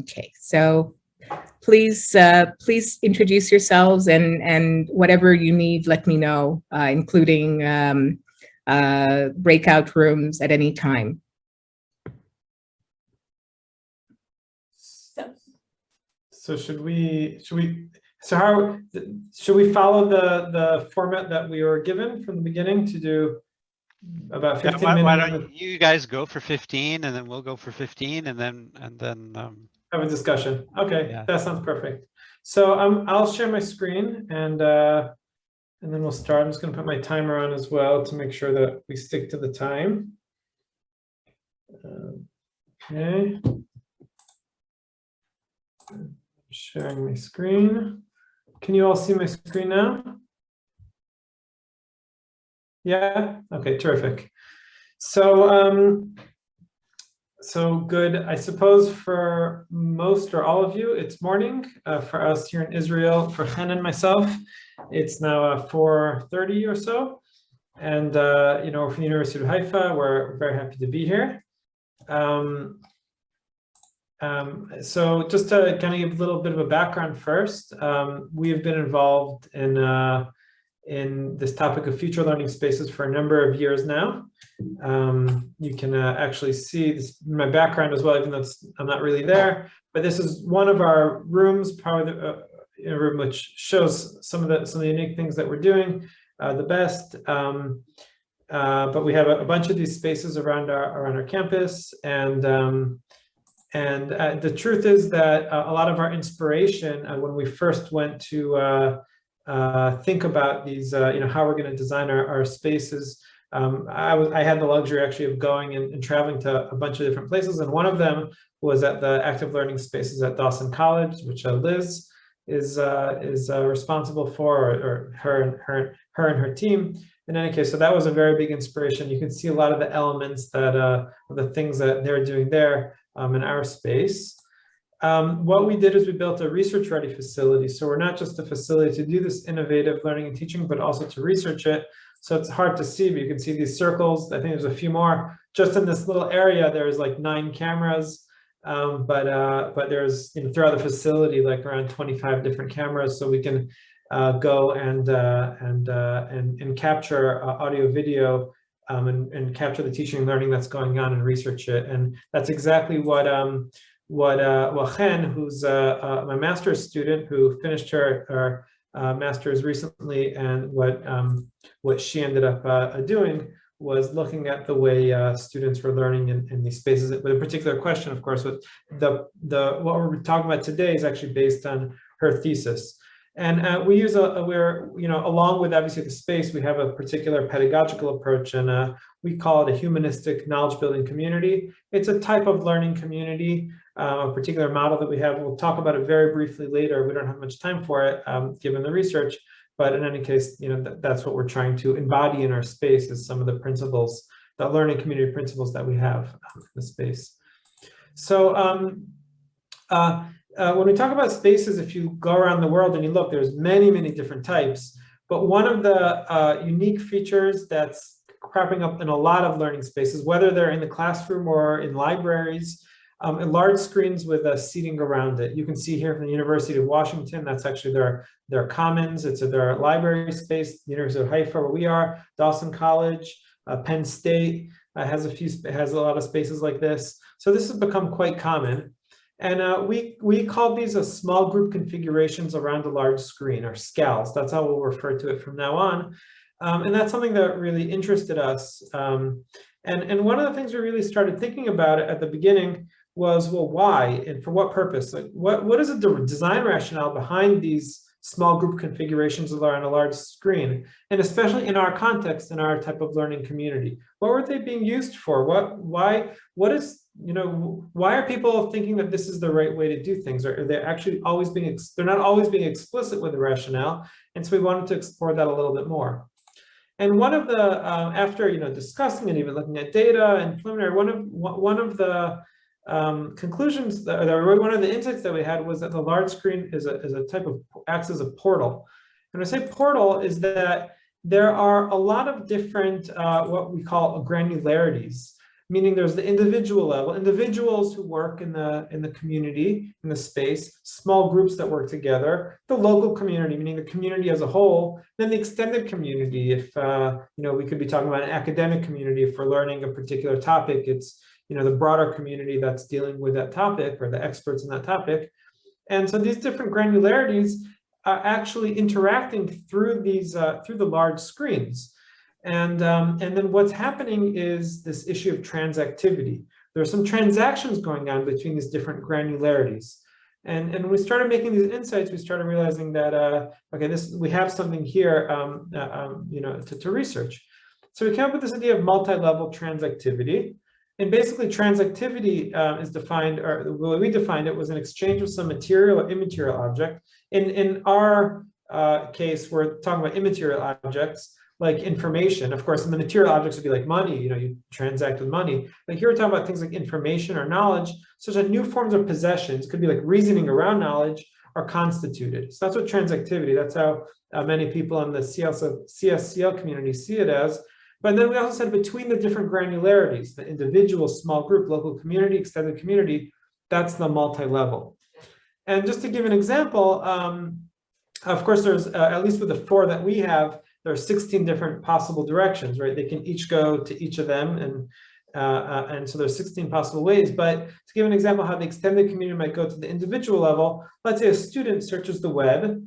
Okay, so please introduce yourselves, and whatever you need, let me know, including breakout rooms at any time. So should we follow the format that we were given from the beginning to do about 15 minutes? Why don't you guys go for 15, and then we'll go for 15, and then have a discussion. Okay, yeah. That sounds perfect. So I'll share my screen, and then we'll start. I'm just going to put my timer on as well to make sure that we stick to the time. Okay. Sharing my screen. Can you all see my screen now? Yeah? Okay, terrific. So, so good. I suppose for most or all of you, it's morning. For us here in Israel, for Chen and myself, it's now 4:30 or so. And, you know, from the University of Haifa, we're very happy to be here. So just to kind of give a little bit of a background first, we have been involved in this topic of future learning spaces for a number of years now. You can actually see this in my background as well, even though I'm not really there. But this is one of our rooms, probably a room which shows some of the unique things that we're doing the best. But we have a bunch of these spaces around our campus, and the truth is that a lot of our inspiration when we first went to think about these, you know, how we're going to design our spaces. I had the luxury actually of going and traveling to a bunch of different places, and one of them was at the active learning spaces at Dawson College, which Liz is responsible for, or her and her team. In any case, so that was a very big inspiration. You can see a lot of the elements that the things that they're doing there in our space. What we did is we built a research-ready facility. So we're not just a facility to do this innovative learning and teaching, but also to research it. So it's hard to see, but you can see these circles. I think there's a few more. Just in this little area, there's like 9 cameras. But there's, you know, throughout the facility, like around 25 different cameras. So we can go and capture audio, video, and capture the teaching and learning that's going on and research it. And that's exactly what Chen, who's my master's student who finished her master's recently, and what she ended up doing was looking at the way students were learning in these spaces. With a particular question, of course, with what we're talking about today is actually based on her thesis. And we use along with obviously the space, we have a particular pedagogical approach, and we call it a humanistic knowledge building community. It's a type of learning community, a particular model that we have. We'll talk about it very briefly later. We don't have much time for it, given the research. But in any case, you know, that's what we're trying to embody in our space, is some of the principles, the learning community principles that we have in the space. So when we talk about spaces, if you go around the world and you look, there's many, many different types. But one of the unique features that's cropping up in a lot of learning spaces, whether they're in the classroom or in libraries, large screens with seating around it. You can see here from the University of Washington, that's actually their commons. It's their library space. The University of Haifa, where we are, Dawson College, Penn State has a lot of spaces like this. So this has become quite common. And we call these small group configurations around a large screen, or SCALs. That's how we'll refer to it from now on. And that's something that really interested us. And one of the things we really started thinking about at the beginning was, well, why and for what purpose? Like, what is the design rationale behind these small group configurations around a large screen? And especially in our context, in our type of learning community, what were they being used for? Why are people thinking that this is the right way to do things? Or are they actually always they're not always being explicit with the rationale? And so we wanted to explore that a little bit more. And one of the, after discussing and even looking at data and preliminary, one of the conclusions, one of the insights that we had was that the large screen is a type of, acts as a portal. And when I say portal, is that there are a lot of different, what we call granularities meaning there's the individual level, individuals who work in the community, in the space, small groups that work together, the local community, meaning the community as a whole, then the extended community. If we could be talking about an academic community. If we're learning a particular topic, it's the broader community that's dealing with that topic, or the experts in that topic. And so these different granularities are actually interacting through these through the large screens. And then what's happening is this issue of transactivity. There are some transactions going on between these different granularities. And when we started making these insights, we started realizing that, okay, we have something here to research. So we came up with this idea of multi-level transactivity. And basically transactivity is defined, or the way we defined it was an exchange of some material or immaterial object. In our case, we're talking about immaterial objects like information. Of course, and the material objects would be like money, you transact with money. But here we're talking about things like information or knowledge, such that new forms of possessions, could be like reasoning around knowledge, are constituted. So that's what transactivity, that's how many people in the CSCL community see it as. But then we also said between the different granularities, the individual, small group, local community, extended community, that's the multi-level. And just to give an example, of course, there's, at least with the 4 that we have, there are 16 different possible directions, right? They can each go to each of them, and so there's 16 possible ways. But to give an example how the extended community might go to the individual level, let's say a student searches the web,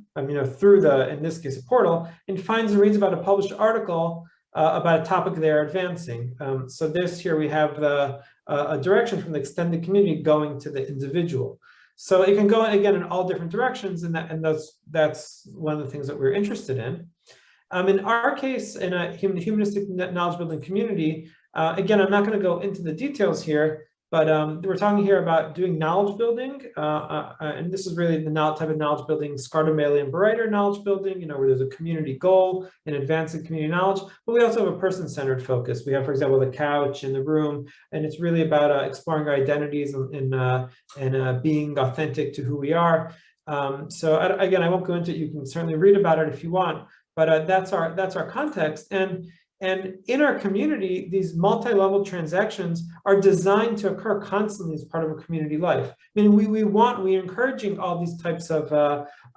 through in this case, a portal, and finds and reads about a published article about a topic they're advancing. So this here we have a direction from the extended community going to the individual. So it can go again in all different directions, and that's one of the things that we're interested in. In our case, in a humanistic knowledge building community, again, I'm not going to go into the details here, but we're talking here about doing knowledge building, and this is really the type of knowledge building, Scardomalian Bereiter knowledge building, where there's a community goal in advancing community knowledge, but we also have a person-centered focus. We have, for example, the couch in the room, and it's really about exploring our identities and being authentic to who we are. So again, I won't go into it. You can certainly read about it if you want, but that's our context. And in our community, these multi-level transactions are designed to occur constantly as part of a community life. I mean, we're encouraging all these types of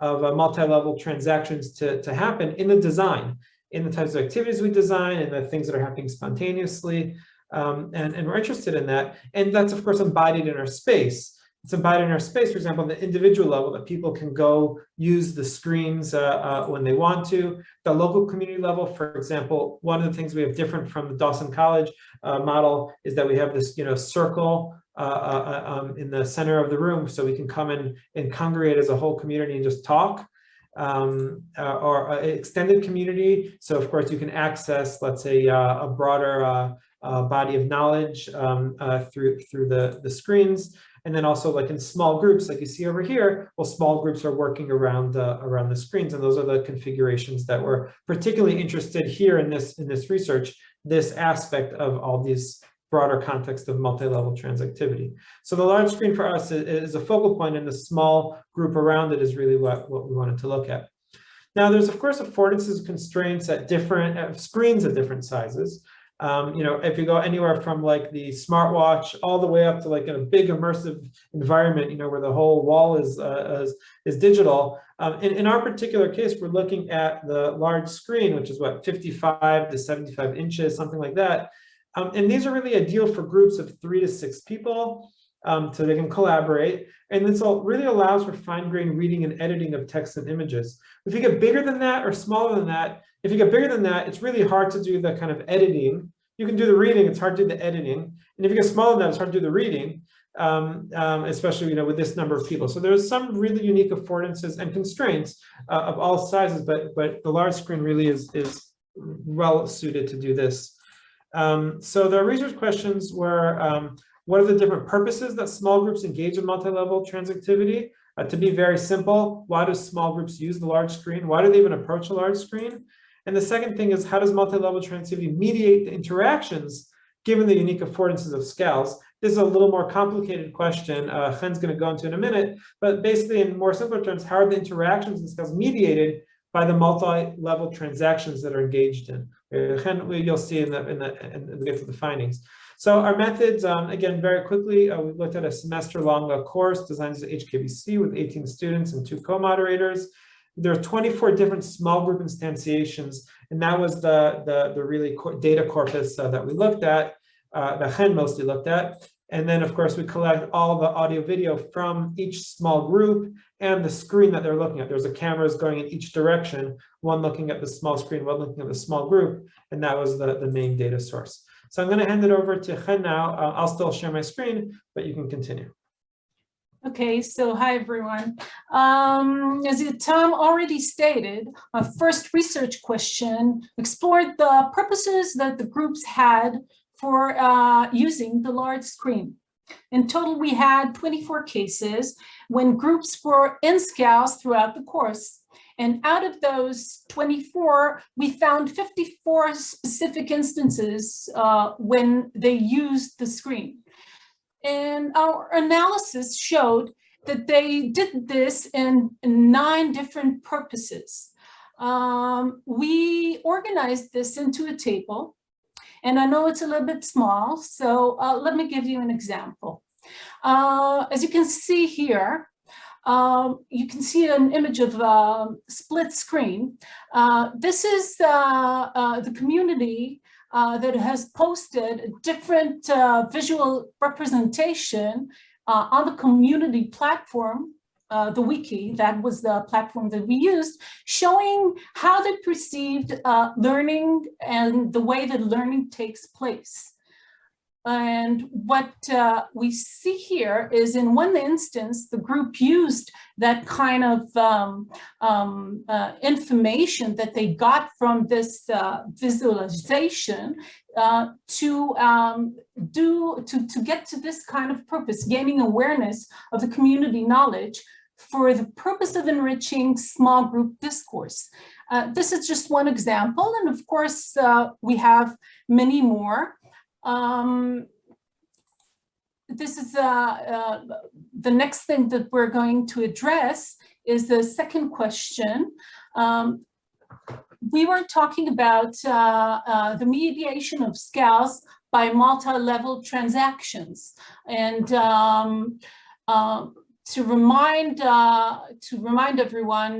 multi-level transactions to happen in the design, in the types of activities we design, and the things that are happening spontaneously. And we're interested in that. And that's, of course, embodied in our space. It's embodied in our space, for example, the individual level, that people can go use the screens when they want to. The local community level, for example, one of the things we have different from the Dawson College model is that we have this circle in the center of the room, so we can come in and congregate as a whole community and just talk. Or extended community, so of course you can access, let's say, a broader body of knowledge through the screens. And then also, like in small groups, like you see over here, well, small groups are working around the screens, and those are the configurations that we're particularly interested here in this research, this aspect of all these broader context of multi-level transactivity. So the large screen for us is a focal point, and the small group around it is really what we wanted to look at. Now, there's of course affordances, constraints at different screens at different sizes. If you go anywhere from like the smartwatch all the way up to like in a big immersive environment, where the whole wall is digital. In our particular case, we're looking at the large screen, which is what, 55 to 75 inches, something like that. And these are really ideal for groups of 3 to 6 people, so they can collaborate. And this really allows for fine-grained reading and editing of text and images. If you get bigger than that or smaller than that, if you get bigger than that, it's really hard to do the kind of editing. You can do the reading, it's hard to do the editing. And if you get smaller than that, it's hard to do the reading, especially with this number of people. So there's some really unique affordances and constraints of all sizes, but the large screen really is well suited to do this. So the research questions were, what are the different purposes that small groups engage in multi-level transactivity? To be very simple, why do small groups use the large screen? Why do they even approach a large screen? And the second thing is, how does multi-level transactivity mediate the interactions given the unique affordances of scales? This is a little more complicated question. Chen's going to go into in a minute, but basically in more simpler terms, how are the interactions and scales mediated by the multi-level transactions that are engaged in? Chen, you'll see in the get to the findings. So our methods, again, very quickly, we looked at a semester-long course designed as HKBC with 18 students and 2 co-moderators. There are 24 different small group instantiations, and that was the really data corpus that we looked at, that Chen mostly looked at. And then, of course, we collect all the audio video from each small group and the screen that they're looking at. There's a cameras going in each direction, one looking at the small screen, one looking at the small group, and that was the main data source. So I'm going to hand it over to Chen now. I'll still share my screen, but you can continue. Okay, so hi everyone. As Yotam already stated, our first research question explored the purposes that the groups had for using the large screen. In total, we had 24 cases when groups were in SCALs throughout the course. And out of those 24, we found 54 specific instances when they used the screen. And our analysis showed that they did this in 9 different purposes. We organized this into a table, and I know it's a little bit small, so let me give you an example. As you can see here, you can see an image of split screen. This is the community that has posted a different visual representation on the community platform, the wiki, that was the platform that we used, showing how they perceived learning and the way that learning takes place. And what we see here is, in one instance, the group used that kind of information that they got from this visualization to get to this kind of purpose, gaining awareness of the community knowledge for the purpose of enriching small group discourse. This is just one example, and of course, we have many more. This is the next thing that we're going to address is the second question. We were talking about the mediation of SCALs by multi-level transactions, and to remind everyone,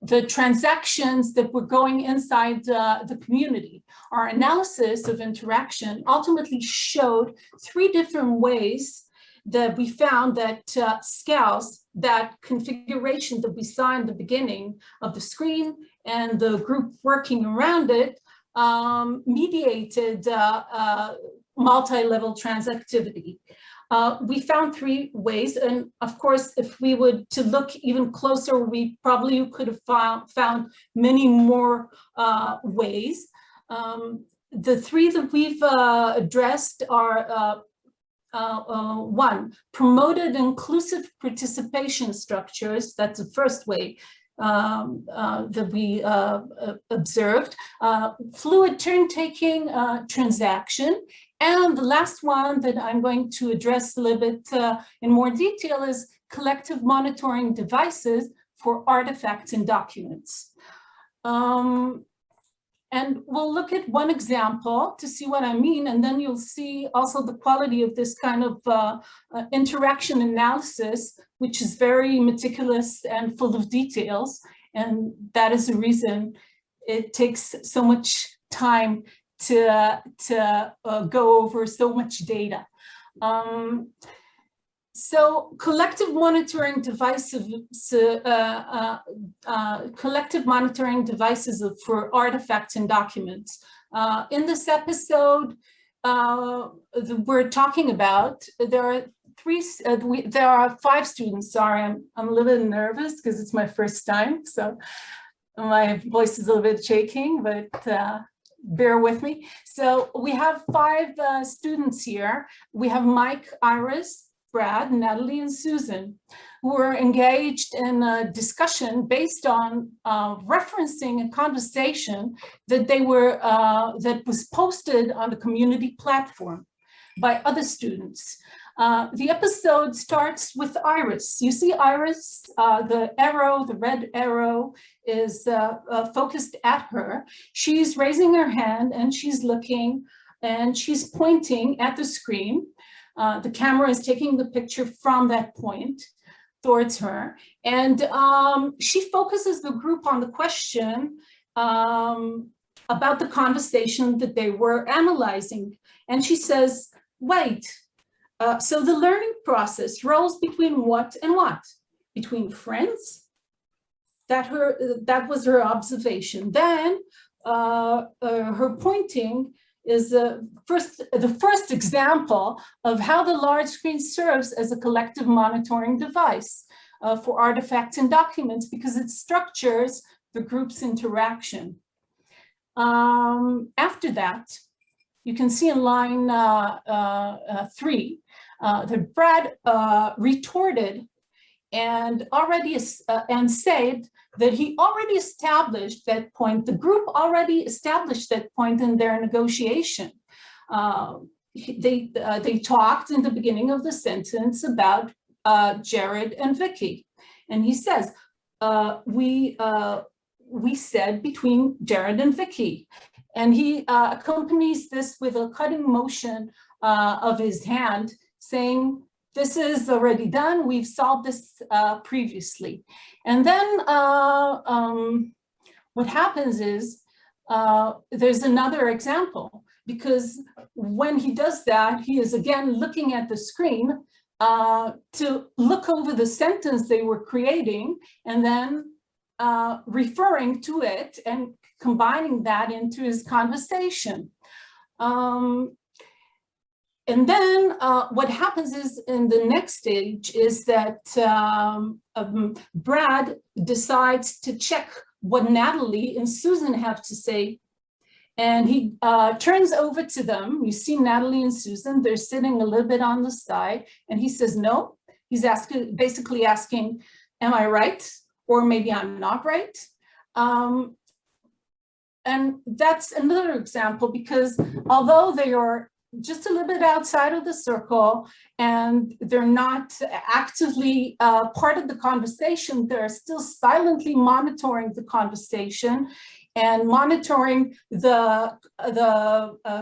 the transactions that were going inside the community. Our analysis of interaction ultimately showed 3 different ways that we found that SCALs, that configuration that we saw in the beginning of the screen and the group working around it, mediated multi-level transactivity. We found 3 ways, and of course, if we would to look even closer, we probably could have found many more ways. The 3 that we've addressed are 1, promoted inclusive participation structures. That's the first way that we observed. Fluid turn-taking transaction. And the last one that I'm going to address a little bit in more detail is collective monitoring devices for artifacts and documents. And we'll look at one example to see what I mean, and then you'll see also the quality of this kind of interaction analysis, which is very meticulous and full of details. And that is the reason it takes so much time to go over so much data. So collective monitoring devices, for artifacts and documents. In this episode, we're talking about, there are 5 students. Sorry, I'm a little bit nervous because it's my first time, so my voice is a little bit shaking, but bear with me. So we have 5 students here. We have Mike, Iris, Brad, Natalie, and Susan, who are engaged in a discussion based on referencing a conversation that that was posted on the community platform by other students. The episode starts with Iris. You see Iris, the red arrow is focused at her. She's raising her hand and she's looking and she's pointing at the screen. The camera is taking the picture from that point towards her. And she focuses the group on the question about the conversation that they were analyzing. And she says, wait, so the learning process rolls between what and what? Between friends? That was her observation. Then her pointing is the first example of how the large screen serves as a collective monitoring device for artifacts and documents, because it structures the group's interaction. After that, you can see in line 3 that Brad retorted and said that he already established that point. The group already established that point in their negotiation. They talked in the beginning of the sentence about Jared and Vicky, and he says, we said between Jared and Vicky, and he accompanies this with a cutting motion of his hand, saying, this is already done. We've solved this previously. And then what happens is there's another example, because when he does that, he is again looking at the screen to look over the sentence they were creating, and then referring to it and combining that into his conversation. And then what happens is in the next stage is that Brad decides to check what Natalie and Susan have to say. And he turns over to them. You see Natalie and Susan, they're sitting a little bit on the side. And he says, no. He's basically asking, am I right? Or maybe I'm not right. And that's another example, because although they are just a little bit outside of the circle and they're not actively part of the conversation, they're still silently monitoring the conversation and monitoring the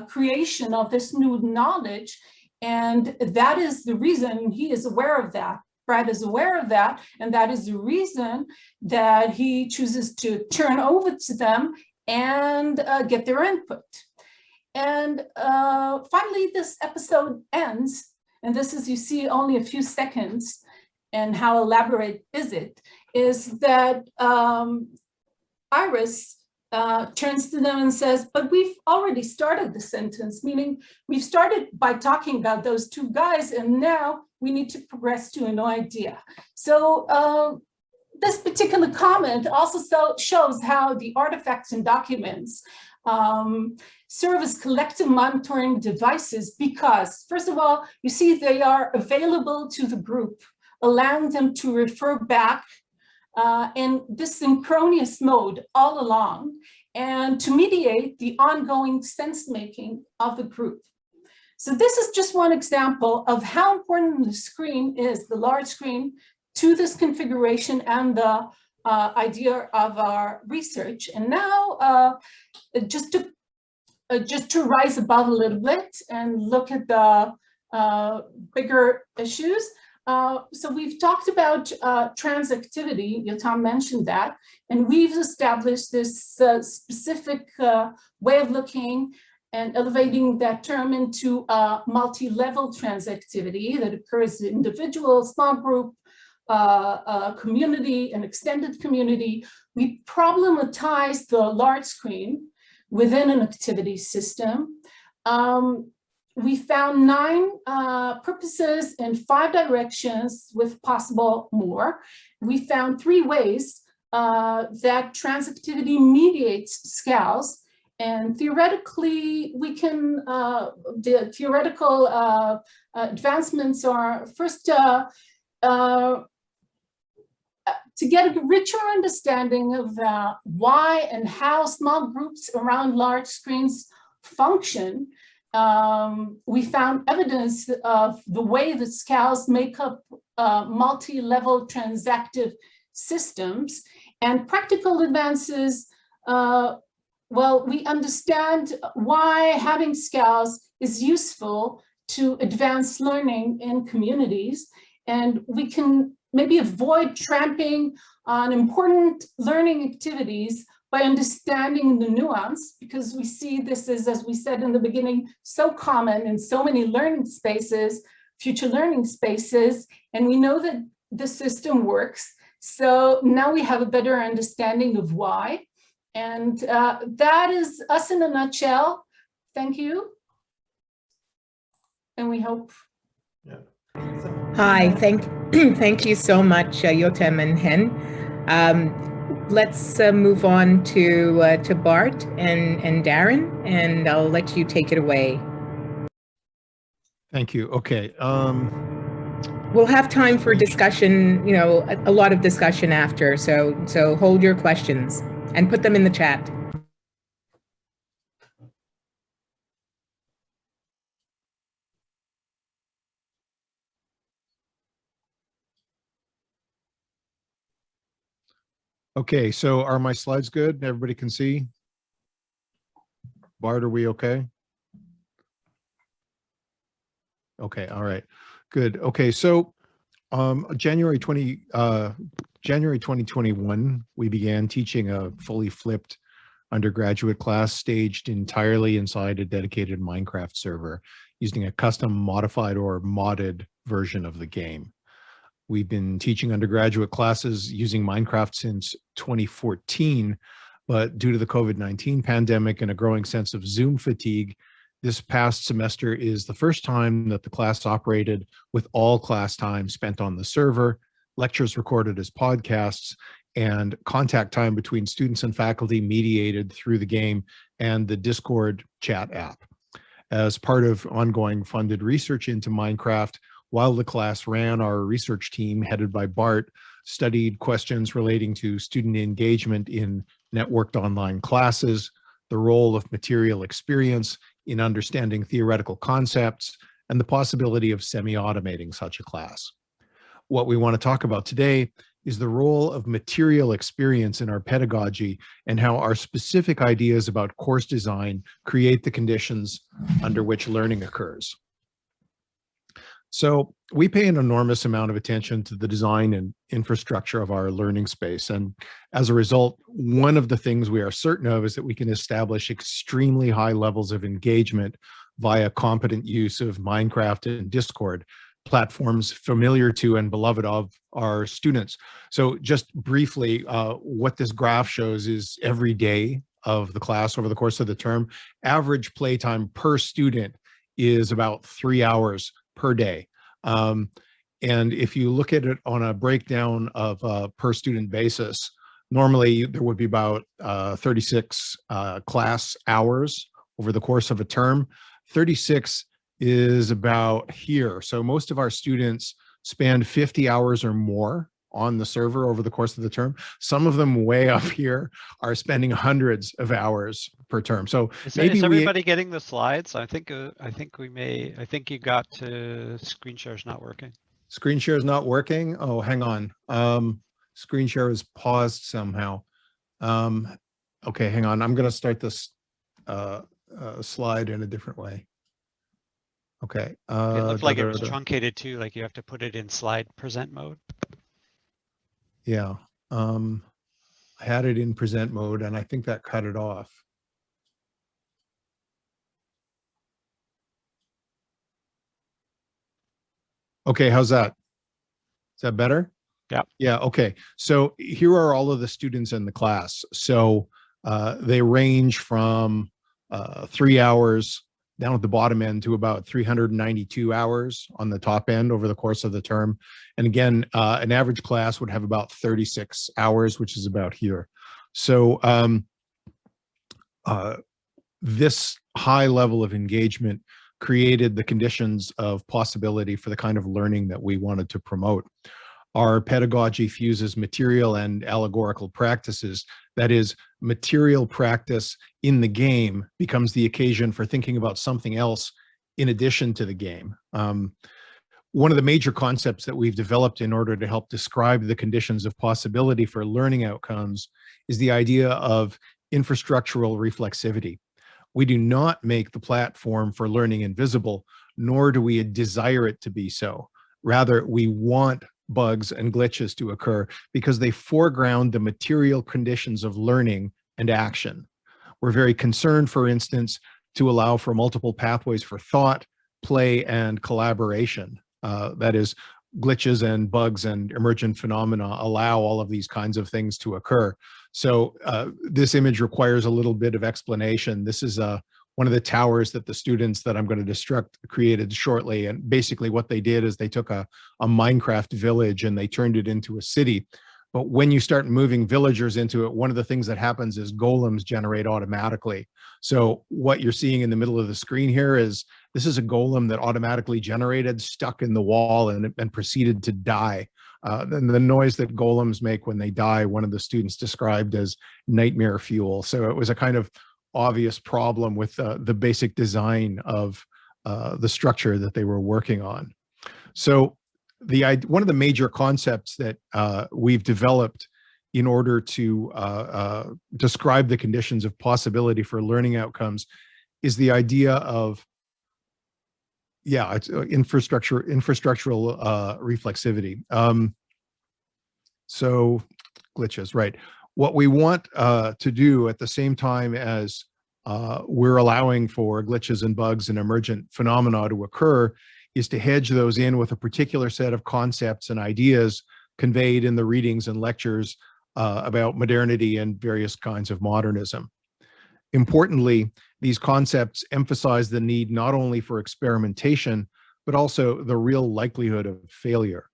creation of this new knowledge. And that is the reason he is aware of that. Brad is aware of that, and that is the reason that he chooses to turn over to them and get their input. And finally, this episode ends, and this is, you see, only a few seconds, and how elaborate is it, is that Iris turns to them and says, but we've already started the sentence, meaning we've started by talking about those two guys, and now we need to progress to an idea. So this particular comment also shows how the artifacts and documents serve as collective monitoring devices, because first of all, you see they are available to the group, allowing them to refer back in this synchronous mode all along, and to mediate the ongoing sense-making of the group. So this is just one example of how important the screen is, the large screen, to this configuration and the idea of our research. And now, just to rise above a little bit and look at the bigger issues. So we've talked about transactivity, Yotam mentioned that, and we've established this specific way of looking and elevating that term into multi-level transactivity that occurs in individual, small group, community, and extended community. We problematize the large screen within an activity system. We found 9 purposes in 5 directions with possible more. We found 3 ways that transactivity mediates scales, and theoretically we can, the theoretical advancements are first to get a richer understanding of why and how small groups around large screens function. We found evidence of the way that scales make up multi-level transactive systems, and practical advances well, we understand why having skills is useful to advance learning in communities, and we can maybe avoid tramping on important learning activities by understanding the nuance, because we see this as we said in the beginning, so common in so many learning spaces, future learning spaces, and we know that the system works. So now we have a better understanding of why. And that is us in a nutshell. Thank you. And we hope. Yeah. Hi, thank you so much, Yotam and Hen. Let's move on to Bart and Darren, and I'll let you take it away. Thank you. Okay. We'll have time for discussion, a lot of discussion after, so hold your questions and put them in the chat. Okay, so are my slides good? Everybody can see? Bart, are we okay? Okay, all right, good. Okay, so January 2021, we began teaching a fully flipped undergraduate class staged entirely inside a dedicated Minecraft server using a custom modified or modded version of the game. We've been teaching undergraduate classes using Minecraft since 2014, but due to the COVID-19 pandemic and a growing sense of Zoom fatigue, this past semester is the first time that the class operated with all class time spent on the server, lectures recorded as podcasts, and contact time between students and faculty mediated through the game and the Discord chat app. As part of ongoing funded research into Minecraft, while the class ran, our research team, headed by Bart, studied questions relating to student engagement in networked online classes, the role of material experience in understanding theoretical concepts, and the possibility of semi-automating such a class. What we want to talk about today is the role of material experience in our pedagogy and how our specific ideas about course design create the conditions under which learning occurs. So we pay an enormous amount of attention to the design and infrastructure of our learning space. And as a result, one of the things we are certain of is that we can establish extremely high levels of engagement via competent use of Minecraft and Discord, platforms familiar to and beloved of our students. So just briefly, what this graph shows is every day of the class over the course of the term, average playtime per student is about 3 hours per day. And if you look at it on a breakdown of per student basis, normally there would be about 36 class hours over the course of a term. 36 is about here. So most of our students spend 50 hours or more on the server over the course of the term. Some of them way up here are spending hundreds of hours per term. So Is we everybody getting the slides? I think you got to screen share's not working. Screen share is not working. Oh, hang on. Screen share is paused somehow. Okay, hang on. I'm going to start this slide in a different way. Okay. It looked like it was truncated too, like you have to put it in slide present mode. Yeah. I had it in present mode and I think that cut it off. Okay, how's that? Is that better? Yeah. Yeah, okay. So here are all of the students in the class. So they range from 3 hours down at the bottom end to about 392 hours on the top end over the course of the term. And again, an average class would have about 36 hours, which is about here. So this high level of engagement created the conditions of possibility for the kind of learning that we wanted to promote. Our pedagogy fuses material and allegorical practices. That is, material practice in the game becomes the occasion for thinking about something else in addition to the game. One of the major concepts that we've developed in order to help describe the conditions of possibility for learning outcomes is the idea of infrastructural reflexivity. We do not make the platform for learning invisible, nor do we desire it to be so. Rather, we want bugs and glitches to occur because they foreground the material conditions of learning and action. We're very concerned, for instance, to allow for multiple pathways for thought, play, and collaboration. That is, glitches and bugs and emergent phenomena allow all of these kinds of things to occur. So this image requires a little bit of explanation. This is one of the towers that the students that I'm going to destruct created shortly. And basically what they did is they took a Minecraft village and they turned it into a city. But when you start moving villagers into it, one of the things that happens is golems generate automatically. So what you're seeing in the middle of the screen here is this is a golem that automatically generated, stuck in the wall, and proceeded to die. And the noise that golems make when they die, one of the students described as nightmare fuel. So it was a kind of obvious problem with the basic design of the structure that they were working on. So one of the major concepts that we've developed in order to describe the conditions of possibility for learning outcomes is the idea of, it's infrastructural reflexivity. So glitches, right. What we want to do at the same time as we're allowing for glitches and bugs and emergent phenomena to occur is to hedge those in with a particular set of concepts and ideas conveyed in the readings and lectures about modernity and various kinds of modernism. Importantly, these concepts emphasize the need not only for experimentation, but also the real likelihood of failure.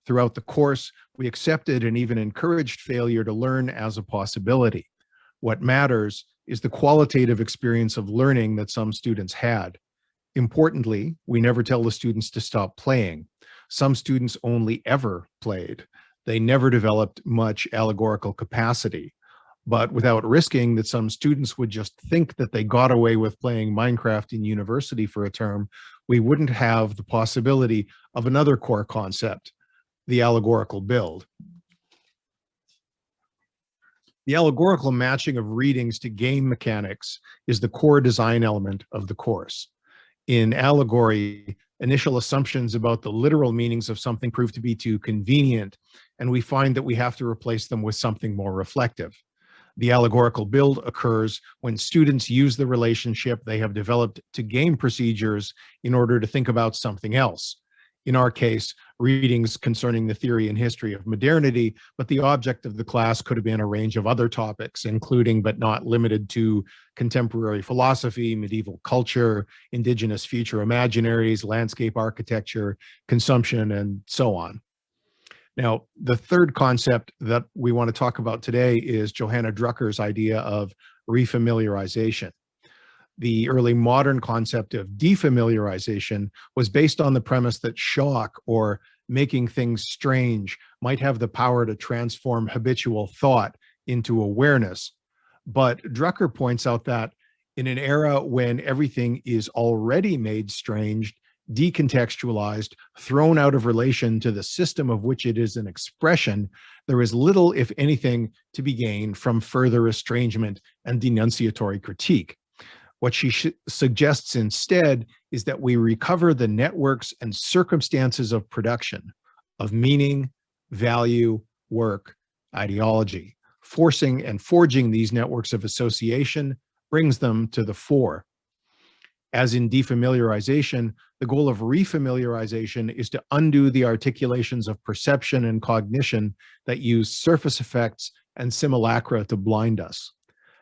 Throughout the course, we accepted and even encouraged failure to learn as a possibility. What matters is the qualitative experience of learning that some students had. Importantly, we never tell the students to stop playing. Some students only ever played. They never developed much allegorical capacity. But without risking that some students would just think that they got away with playing Minecraft in university for a term, we wouldn't have the possibility of another core concept, the allegorical build. The allegorical matching of readings to game mechanics is the core design element of the course. In allegory, initial assumptions about the literal meanings of something prove to be too convenient, and we find that we have to replace them with something more reflective. The allegorical build occurs when students use the relationship they have developed to game procedures in order to think about something else. In our case, readings concerning the theory and history of modernity, but the object of the class could have been a range of other topics, including but not limited to contemporary philosophy, medieval culture, indigenous future imaginaries, landscape architecture, consumption, and so on. Now, the third concept that we want to talk about today is Johanna Drucker's idea of refamiliarization. The early modern concept of defamiliarization was based on the premise that shock or making things strange might have the power to transform habitual thought into awareness. But Drucker points out that in an era when everything is already made strange, decontextualized, thrown out of relation to the system of which it is an expression, there is little, if anything, to be gained from further estrangement and denunciatory critique. What she suggests instead is that we recover the networks and circumstances of production, of meaning, value, work, ideology. Forcing and forging these networks of association brings them to the fore. As in defamiliarization, the goal of refamiliarization is to undo the articulations of perception and cognition that use surface effects and simulacra to blind us.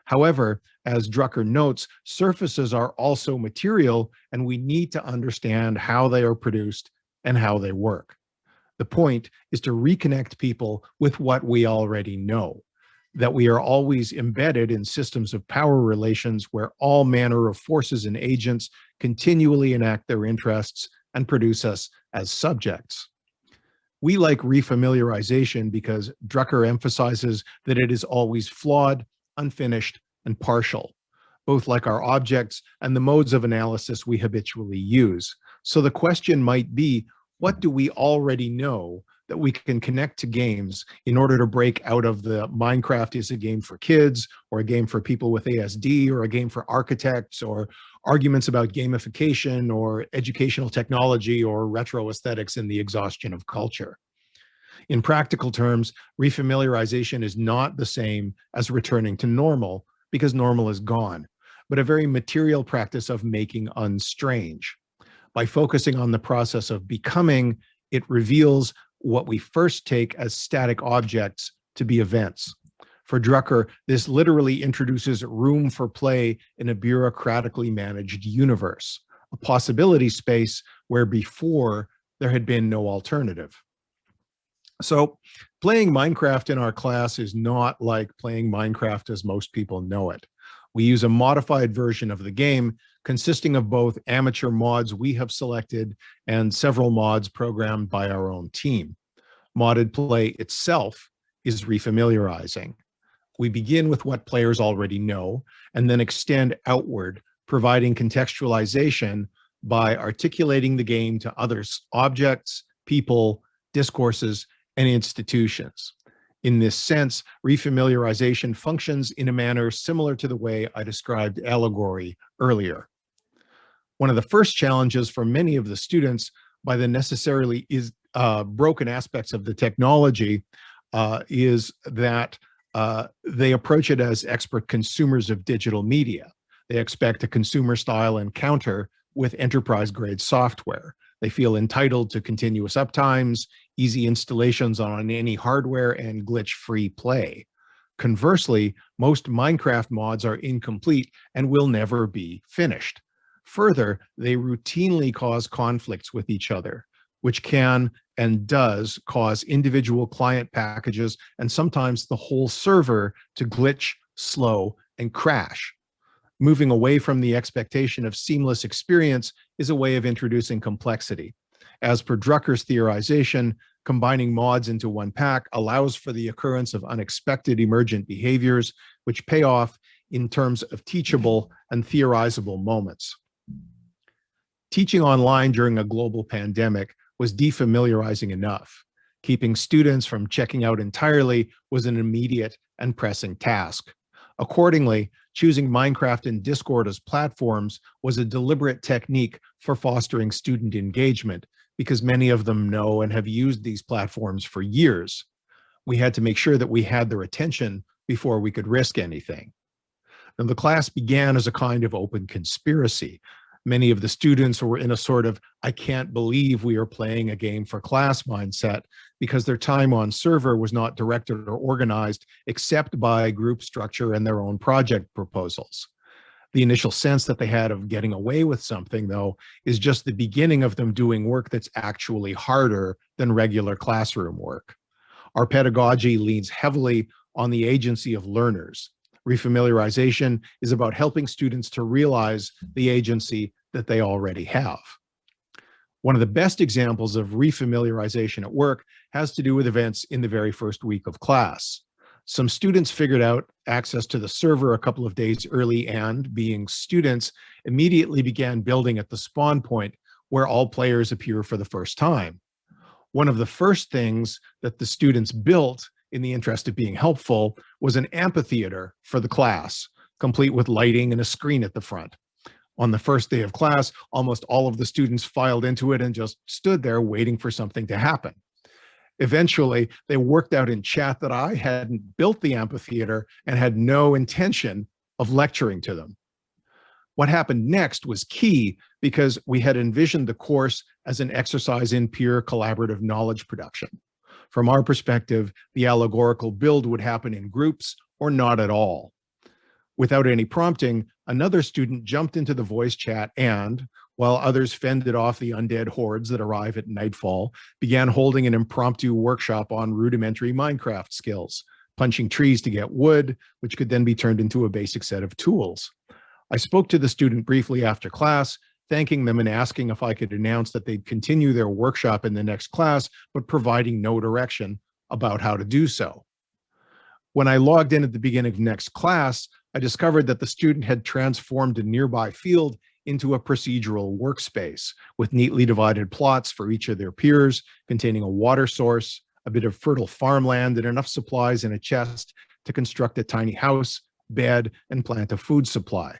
However, as Drucker notes, surfaces are also material, and we need to understand how they are produced and how they work. The point is to reconnect people with what we already know, that we are always embedded in systems of power relations where all manner of forces and agents continually enact their interests and produce us as subjects. We like refamiliarization because Drucker emphasizes that it is always flawed, unfinished, and partial, both like our objects and the modes of analysis we habitually use. So the question might be, what do we already know that we can connect to games in order to break out of the Minecraft is a game for kids, or a game for people with ASD, or a game for architects, or arguments about gamification or educational technology or retro aesthetics in the exhaustion of culture. In practical terms, refamiliarization is not the same as returning to normal, because normal is gone, but a very material practice of making unstrange. By focusing on the process of becoming, it reveals what we first take as static objects to be events. For Drucker, this literally introduces room for play in a bureaucratically managed universe, a possibility space where before there had been no alternative. So playing Minecraft in our class is not like playing Minecraft as most people know it. We use a modified version of the game consisting of both amateur mods we have selected and several mods programmed by our own team. Modded play itself is refamiliarizing. We begin with what players already know and then extend outward, providing contextualization by articulating the game to others, objects, people, discourses, and institutions. In this sense, refamiliarization functions in a manner similar to the way I described allegory earlier. One of the first challenges for many of the students by the necessarily broken aspects of the technology is that they approach it as expert consumers of digital media. They expect a consumer style encounter with enterprise grade software. They feel entitled to continuous uptimes, easy installations on any hardware, and glitch-free play. Conversely, most Minecraft mods are incomplete and will never be finished. Further, they routinely cause conflicts with each other, which can and does cause individual client packages and sometimes the whole server to glitch, slow, and crash. Moving away from the expectation of seamless experience is a way of introducing complexity. As per Drucker's theorization, combining mods into one pack allows for the occurrence of unexpected emergent behaviors, which pay off in terms of teachable and theorizable moments. Teaching online during a global pandemic was defamiliarizing enough. Keeping students from checking out entirely was an immediate and pressing task. Accordingly, choosing Minecraft and Discord as platforms was a deliberate technique for fostering student engagement, because many of them know and have used these platforms for years. We had to make sure that we had their attention before we could risk anything. Now, the class began as a kind of open conspiracy. Many of the students were in a sort of, I can't believe we are playing a game for class mindset, because their time on server was not directed or organized except by group structure and their own project proposals. The initial sense that they had of getting away with something, though, is just the beginning of them doing work that's actually harder than regular classroom work. Our pedagogy leans heavily on the agency of learners. Refamiliarization is about helping students to realize the agency that they already have. One of the best examples of refamiliarization at work has to do with events in the very first week of class. Some students figured out access to the server a couple of days early and, being students, immediately began building at the spawn point where all players appear for the first time. One of the first things that the students built, in the interest of being helpful, was an amphitheater for the class, complete with lighting and a screen at the front. On the first day of class, almost all of the students filed into it and just stood there waiting for something to happen. Eventually, they worked out in chat that I hadn't built the amphitheater and had no intention of lecturing to them. What happened next was key, because we had envisioned the course as an exercise in pure collaborative knowledge production. From our perspective, the allegorical build would happen in groups or not at all. Without any prompting, another student jumped into the voice chat and, while others fended off the undead hordes that arrive at nightfall, began holding an impromptu workshop on rudimentary Minecraft skills, punching trees to get wood, which could then be turned into a basic set of tools. I spoke to the student briefly after class, thanking them and asking if I could announce that they'd continue their workshop in the next class, but providing no direction about how to do so. When I logged in at the beginning of next class, I discovered that the student had transformed a nearby field into a procedural workspace with neatly divided plots for each of their peers, containing a water source, a bit of fertile farmland, and enough supplies in a chest to construct a tiny house, bed, and plant a food supply.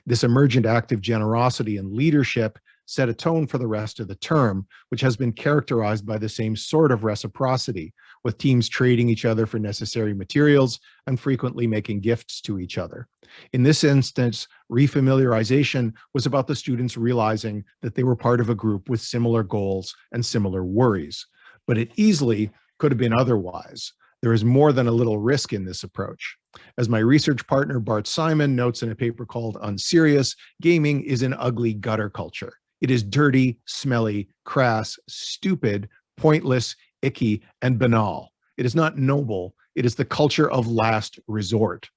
This emergent act of generosity and leadership set a tone for the rest of the term, which has been characterized by the same sort of reciprocity, with teams trading each other for necessary materials and frequently making gifts to each other. In this instance, refamiliarization was about the students realizing that they were part of a group with similar goals and similar worries. But it easily could have been otherwise. There is more than a little risk in this approach. As my research partner Bart Simon notes in a paper called Unserious, gaming is an ugly gutter culture. It is dirty, smelly, crass, stupid, pointless, icky, and banal. It is not noble. It is the culture of last resort.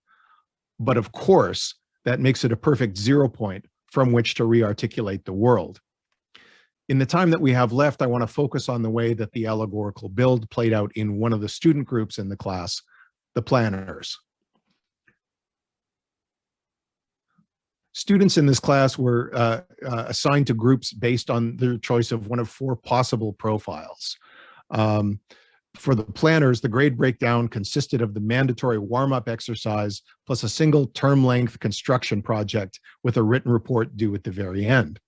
But of course, that makes it a perfect 0 point from which to re-articulate the world. In the time that we have left, I want to focus on the way that the allegorical build played out in one of the student groups in the class, the planners. Students in this class were assigned to groups based on their choice of one of 4 possible profiles. For the planners, the grade breakdown consisted of the mandatory warm-up exercise plus a single term-length construction project with a written report due at the very end.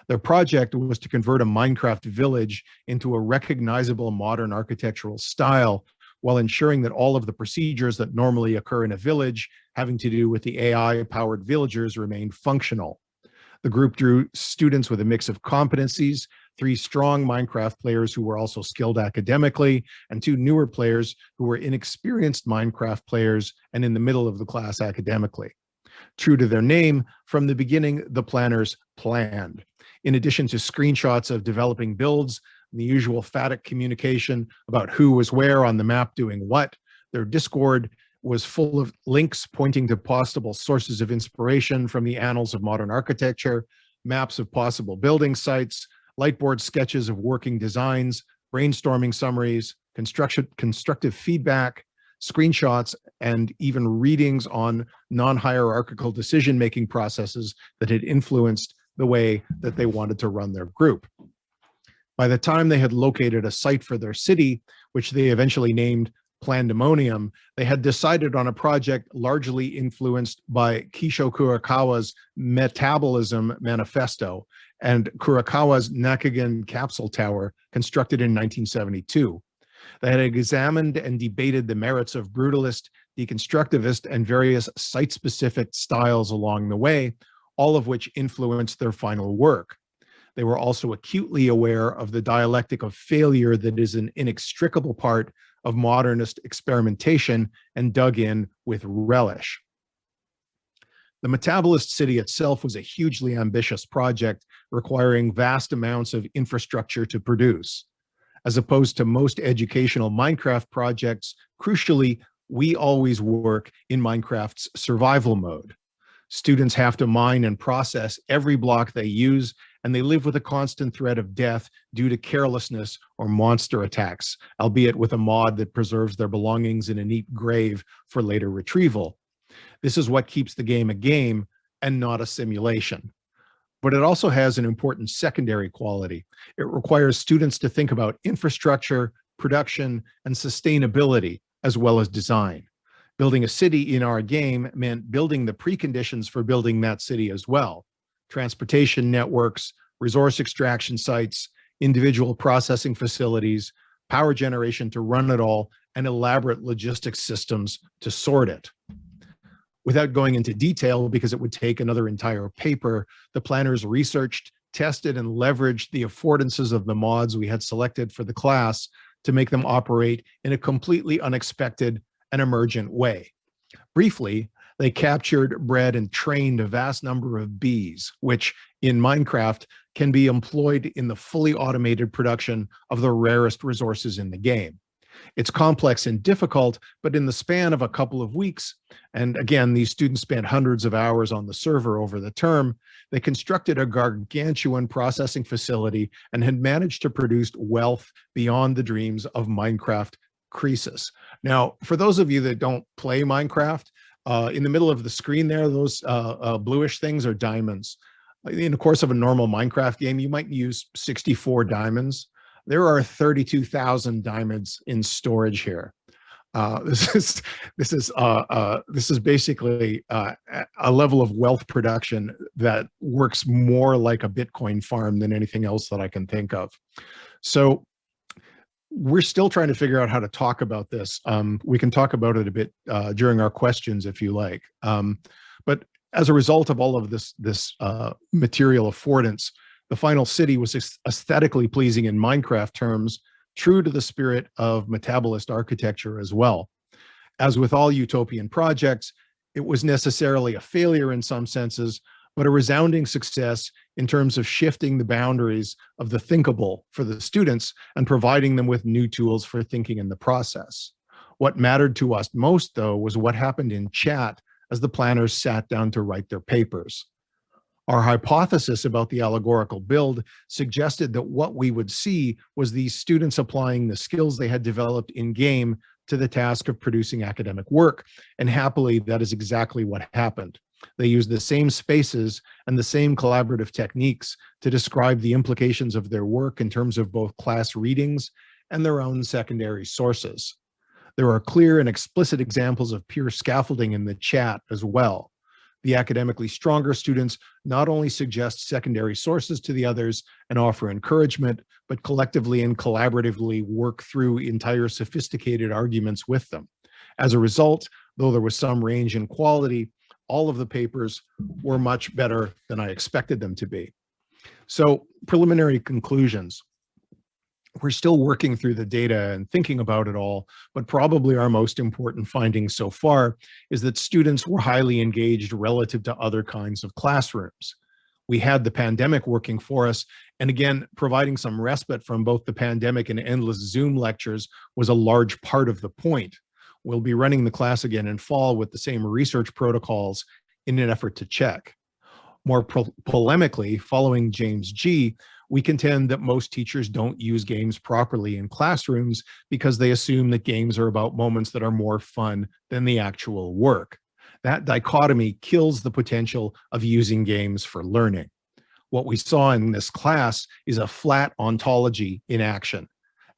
Their project was to convert a Minecraft village into a recognizable modern architectural style while ensuring that all of the procedures that normally occur in a village having to do with the AI-powered villagers remained functional. The group drew students with a mix of competencies, 3 strong Minecraft players who were also skilled academically, and 2 newer players who were inexperienced Minecraft players and in the middle of the class academically. True to their name, from the beginning, the planners planned. In addition to screenshots of developing builds, the usual phatic communication about who was where on the map doing what, their Discord was full of links pointing to possible sources of inspiration from the annals of modern architecture, maps of possible building sites, lightboard sketches of working designs, brainstorming summaries, constructive feedback, screenshots, and even readings on non-hierarchical decision-making processes that had influenced the way that they wanted to run their group. By the time they had located a site for their city, which they eventually named Plandemonium, they had decided on a project largely influenced by Kisho Kurokawa's Metabolism Manifesto and Kurokawa's Nakagan Capsule Tower, constructed in 1972. They had examined and debated the merits of brutalist, deconstructivist, and various site-specific styles along the way, all of which influenced their final work. They were also acutely aware of the dialectic of failure that is an inextricable part of modernist experimentation and dug in with relish. The Metabolist City itself was a hugely ambitious project requiring vast amounts of infrastructure to produce. As opposed to most educational Minecraft projects, crucially, we always work in Minecraft's survival mode. Students have to mine and process every block they use, and they live with a constant threat of death due to carelessness or monster attacks, albeit with a mod that preserves their belongings in a neat grave for later retrieval. This is what keeps the game a game and not a simulation. But it also has an important secondary quality. It requires students to think about infrastructure, production, and sustainability, as well as design. Building a city in our game meant building the preconditions for building that city as well. Transportation networks, resource extraction sites, individual processing facilities, power generation to run it all, and elaborate logistics systems to sort it. Without going into detail, because it would take another entire paper, the planners researched, tested, and leveraged the affordances of the mods we had selected for the class to make them operate in a completely unexpected and emergent way. Briefly, they captured, bred, and trained a vast number of bees, which in Minecraft can be employed in the fully automated production of the rarest resources in the game. It's complex and difficult, but in the span of a couple of weeks, and again, these students spent hundreds of hours on the server over the term, they constructed a gargantuan processing facility and had managed to produce wealth beyond the dreams of Minecraft Croesus. Now, for those of you that don't play Minecraft, in the middle of the screen there, those bluish things are diamonds. In the course of a normal Minecraft game, you might use 64 diamonds. There are 32,000 diamonds in storage here. This is basically a level of wealth production that works more like a Bitcoin farm than anything else that I can think of. So we're still trying to figure out how to talk about this. We can talk about it a bit during our questions if you like. But as a result of all of this material affordance, the final city was aesthetically pleasing in Minecraft terms, true to the spirit of metabolist architecture as well. As with all utopian projects, it was necessarily a failure in some senses, but a resounding success in terms of shifting the boundaries of the thinkable for the students and providing them with new tools for thinking in the process. What mattered to us most, though, was what happened in chat as the planners sat down to write their papers. Our hypothesis about the allegorical build suggested that what we would see was these students applying the skills they had developed in-game to the task of producing academic work, and happily, that is exactly what happened. They used the same spaces and the same collaborative techniques to describe the implications of their work in terms of both class readings and their own secondary sources. There are clear and explicit examples of peer scaffolding in the chat as well. The academically stronger students not only suggest secondary sources to the others and offer encouragement, but collectively and collaboratively work through entire sophisticated arguments with them. As a result, though there was some range in quality, all of the papers were much better than I expected them to be. So, preliminary conclusions. We're still working through the data and thinking about it all, but probably our most important finding so far is that students were highly engaged relative to other kinds of classrooms. We had the pandemic working for us, and again, providing some respite from both the pandemic and endless Zoom lectures was a large part of the point. We'll be running the class again in fall with the same research protocols in an effort to check. More polemically, following James G., we contend that most teachers don't use games properly in classrooms because they assume that games are about moments that are more fun than the actual work. That dichotomy kills the potential of using games for learning. What we saw in this class is a flat ontology in action.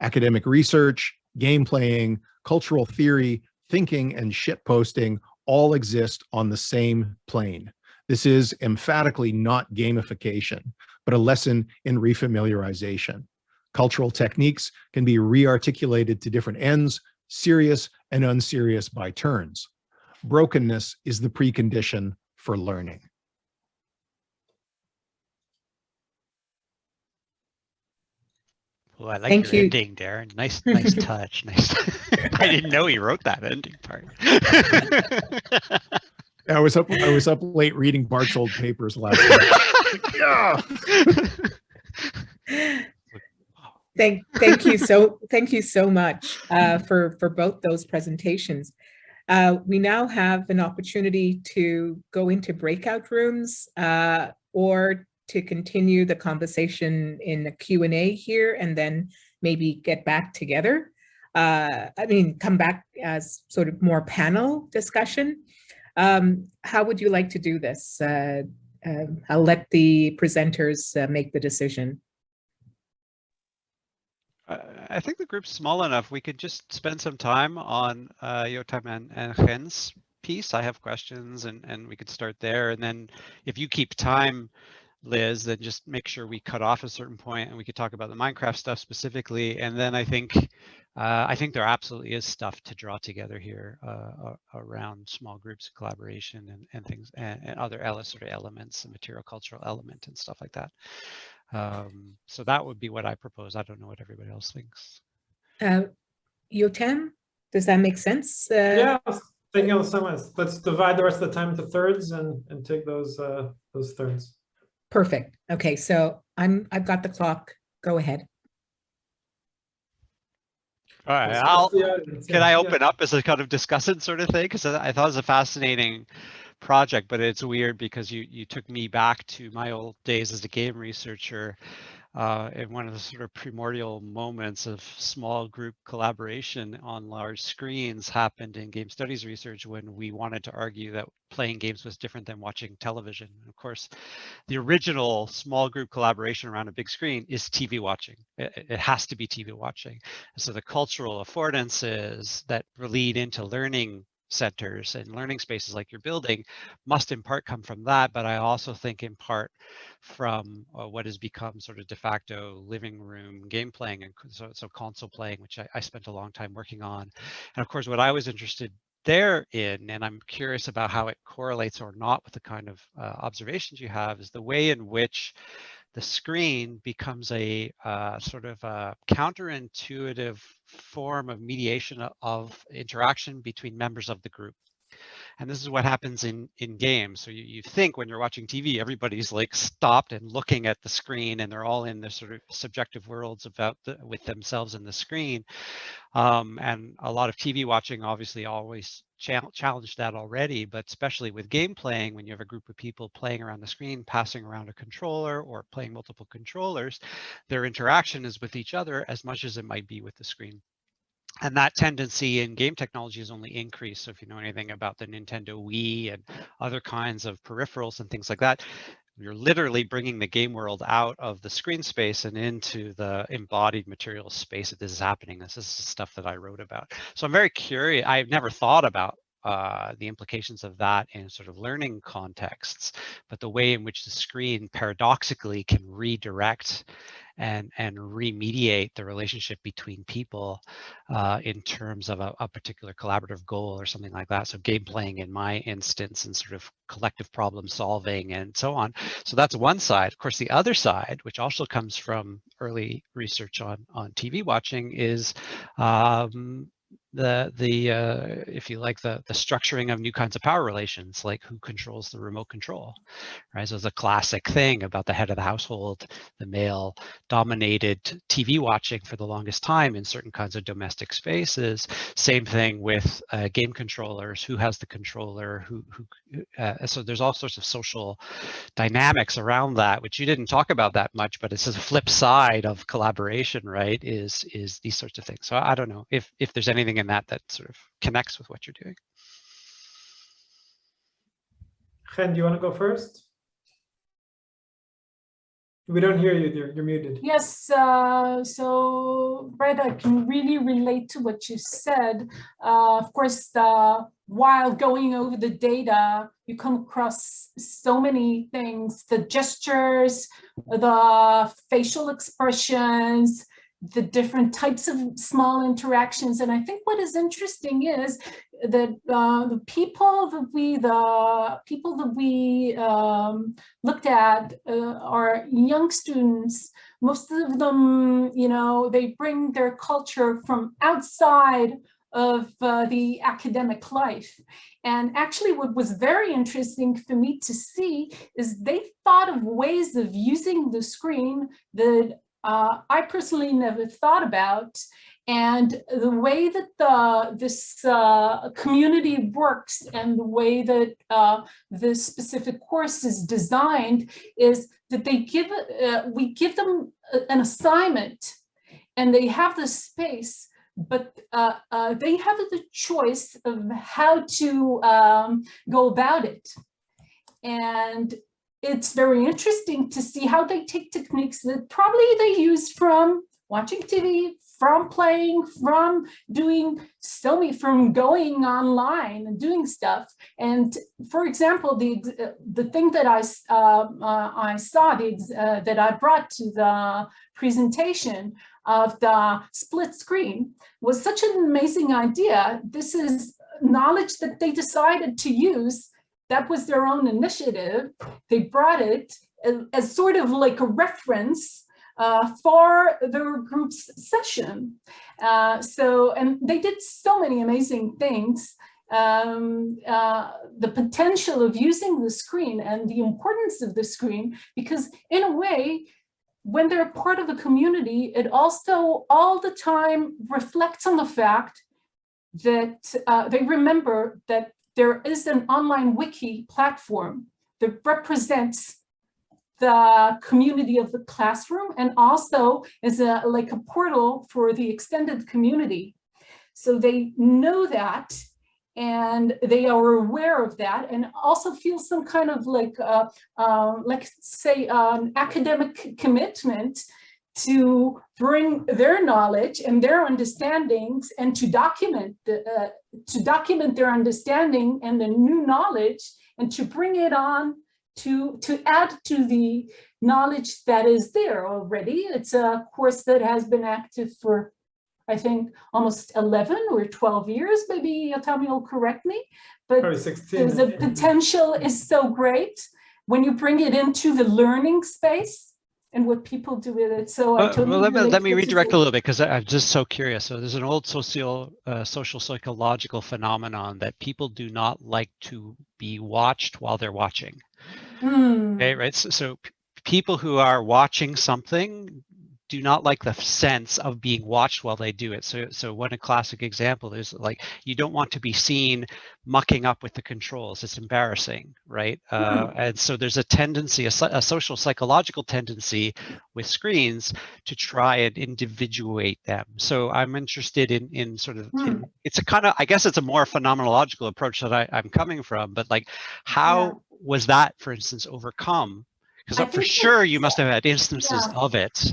Academic research, game playing, cultural theory, thinking, and shitposting all exist on the same plane. This is emphatically not gamification, but a lesson in refamiliarization. Cultural techniques can be re-articulated to different ends, serious and unserious by turns. Brokenness is the precondition for learning. Well, I like your ending, Darren. Nice touch. Nice. I didn't know you wrote that ending part. I was up late reading Bart's old papers last night. Yeah. Thank you so much for both those presentations. We now have an opportunity to go into breakout rooms or to continue the conversation in the Q&A here and then maybe get back together. Come back as sort of more panel discussion. How would you like to do this? I'll let the presenters make the decision. I think the group's small enough. We could just spend some time on Yotam and Chen's piece. I have questions and we could start there. And then if you keep time, Liz, then just make sure we cut off a certain point and we could talk about the Minecraft stuff specifically. And then I think there absolutely is stuff to draw together here around small groups, collaboration and things and other sort of elements, the material cultural element and stuff like that. So that would be what I propose. I don't know what everybody else thinks. Yotam, does that make sense? Yeah, I was thinking on the same lines. Let's divide the rest of the time into thirds and take those thirds. Perfect. Okay, so I've got the clock. Go ahead. All right, can I open up as a kind of discussant sort of thing? Because I thought it was a fascinating project, but it's weird because you took me back to my old days as a game researcher. in one of the sort of primordial moments of small group collaboration on large screens happened in game studies research when we wanted to argue that playing games was different than watching television. And of course, the original small group collaboration around a big screen is TV watching. It has to be TV watching. And so the cultural affordances that lead into learning centers and learning spaces like you're building must in part come from that, but I also think in part from what has become sort of de facto living room game playing and so console playing, which I spent a long time working on. And of course, what I was interested therein, and I'm curious about how it correlates or not with the kind of observations you have, is the way in which the screen becomes a sort of a counterintuitive form of mediation of interaction between members of the group. And this is what happens in games. So you think when you're watching TV, everybody's like stopped and looking at the screen, and they're all in their sort of subjective worlds about with themselves and the screen. And a lot of TV watching obviously always challenged that already, but especially with game playing, when you have a group of people playing around the screen, passing around a controller or playing multiple controllers, their interaction is with each other as much as it might be with the screen. And that tendency in game technology has only increased. So if you know anything about the Nintendo Wii and other kinds of peripherals and things like that, you're literally bringing the game world out of the screen space and into the embodied material space that this is happening. This is stuff that I wrote about. So I'm very curious. I've never thought about the implications of that in sort of learning contexts, but the way in which the screen paradoxically can redirect and remediate the relationship between people in terms of a particular collaborative goal or something like that. So game playing in my instance, and sort of collective problem solving and so on. So that's one side. Of course, the other side, which also comes from early research on TV watching, is if you like, the structuring of new kinds of power relations, like who controls the remote control, right? So it's a classic thing about the head of the household, the male dominated TV watching for the longest time in certain kinds of domestic spaces. Same thing with game controllers, who has the controller, so there's all sorts of social dynamics around that, which you didn't talk about that much, but it's a flip side of collaboration, right? Is these sorts of things. So I don't know if there's anything in that sort of connects with what you're doing. Chen, do you want to go first? We don't hear you. You're muted. Yes. So, Brett, I can really relate to what you said. Of course, while going over the data, you come across so many things: the gestures, the facial expressions, the different types of small interactions. And I think what is interesting is that the people that we looked at are young students. Most of them, they bring their culture from outside of the academic life. And actually what was very interesting for me to see is they thought of ways of using the screen that I personally never thought about. And the way that this community works and the way that this specific course is designed is that we give them an assignment, and they have the space, but they have the choice of how to go about it. And it's very interesting to see how they take techniques that probably they use from watching TV, from playing, from doing from going online and doing stuff. And for example, the thing that I saw that I brought to the presentation of the split screen was such an amazing idea. This is knowledge that they decided to use. That was their own initiative. They brought it as sort of like a reference for their group's session. And they did so many amazing things. The potential of using the screen and the importance of the screen, because in a way, when they're part of a community, it also all the time reflects on the fact that they remember that there is an online wiki platform that represents the community of the classroom, and also is like a portal for the extended community. So they know that, and they are aware of that, and also feel some kind of like say, academic commitment to bring their knowledge and their understandings, and to document their understanding and the new knowledge, and to bring it on to add to the knowledge that is there already. It's a course that has been active for, I think, almost 11 or 12 years. Maybe Yotam will correct me, but Probably 16. the potential is so great when you bring it into the learning space and what people do with it. So I totally let me redirect a little bit, because I'm just so curious. So there's an old social psychological phenomenon that people do not like to be watched while they're watching. Okay, right? So people who are watching something do not like the sense of being watched while they do it. So one a classic example is like, you don't want to be seen mucking up with the controls. It's embarrassing, right? And so there's a tendency, a social psychological tendency with screens to try and individuate them. So I'm interested in sort of, it's a kind of, I guess it's a more phenomenological approach that I'm coming from, but like, how was that, for instance, overcome? Because for sure you must have had instances of it,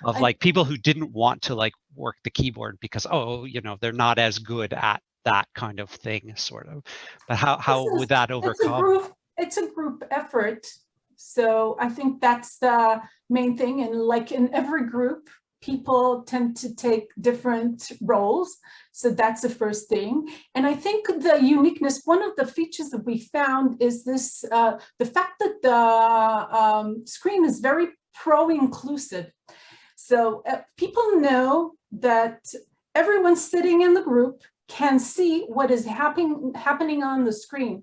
of like people who didn't want to like work the keyboard because, oh, you know, they're not as good at that kind of thing, sort of. But how would that overcome? It's a group effort. So I think that's the main thing. And like in every group, people tend to take different roles. So that's the first thing. And I think the uniqueness, one of the features that we found is this, the fact that the screen is very pro-inclusive. So people know that everyone sitting in the group can see what is happening on the screen.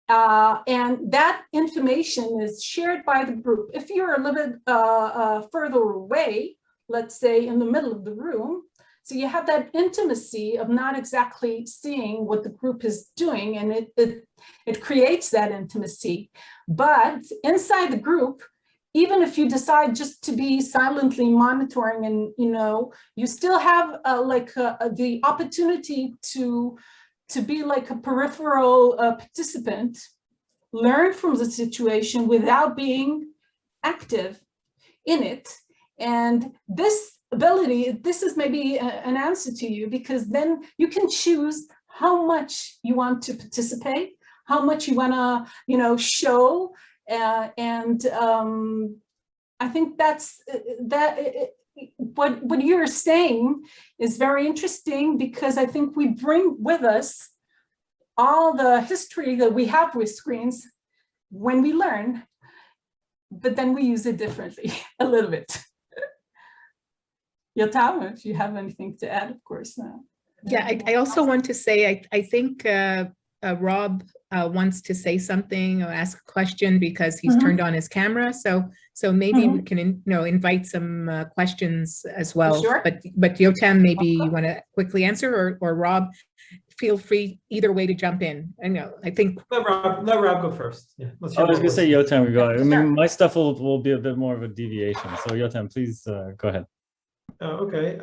And that information is shared by the group. If you're a little bit further away, let's say in the middle of the room, so you have that intimacy of not exactly seeing what the group is doing, and it creates that intimacy. But inside the group, even if you decide just to be silently monitoring, and you still have the opportunity to be like a peripheral participant, learn from the situation without being active in it. And this ability, this is maybe an answer to you, because then you can choose how much you want to participate, how much you want to, show. And I think that's what you're saying is very interesting, because I think we bring with us all the history that we have with screens when we learn, but then we use it differently a little bit. Yotam, if you have anything to add, of course. Yeah, I also want to say, I think Rob wants to say something or ask a question because he's turned on his camera. So maybe we can invite some questions as well. Sure. But Yotam, maybe you want to quickly answer, or Rob, feel free either way to jump in. I think let Rob go first. Yeah, I was gonna say Yotam we go. I mean, Sure. my stuff will be a bit more of a deviation. So Yotam, please go ahead. Oh, okay.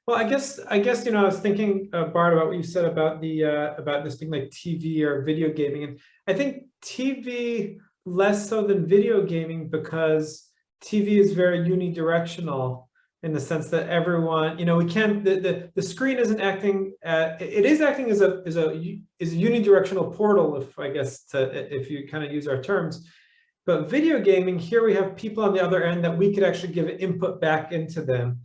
Well, I guess I was thinking, Bart, about what you said about this being like TV or video gaming, and I think TV less so than video gaming, because TV is very unidirectional in the sense that everyone, we can't, the screen isn't acting. It is acting as a unidirectional portal, if you kind of use our terms. But video gaming, here we have people on the other end that we could actually give input back into them.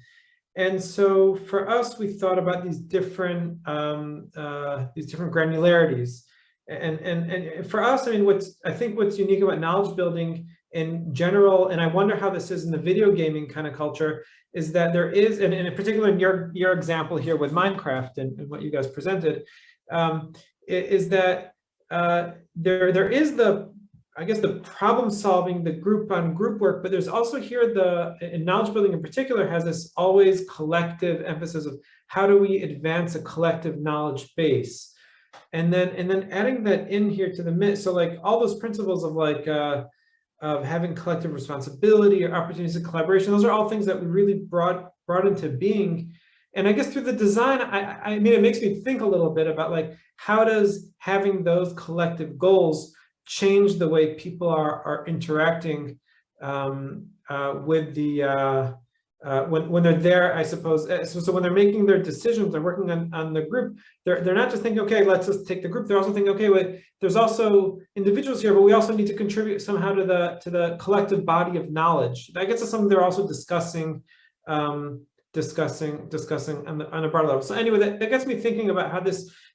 And so for us, we thought about these different granularities. And for us, I mean, I think what's unique about knowledge building in general, and I wonder how this is in the video gaming kind of culture, is that there is, and in particular in your example here with Minecraft and what you guys presented, is that there is the problem solving, the group on group work, but there's also here in knowledge building in particular has this always collective emphasis of how do we advance a collective knowledge base, and then adding that in here to the midst. So like all those principles of like having collective responsibility or opportunities of collaboration. Those are all things that we really brought into being. And I guess through the design, I mean, it makes me think a little bit about like, how does having those collective goals change the way people are interacting with the when they're there, I suppose. So when they're making their decisions, they're working on the group, they're not just thinking, okay, let's just take the group. They're also thinking, okay, wait, there's also individuals here, but we also need to contribute somehow to the collective body of knowledge. I guess that's something they're also discussing on a broader level. So anyway, that gets me thinking about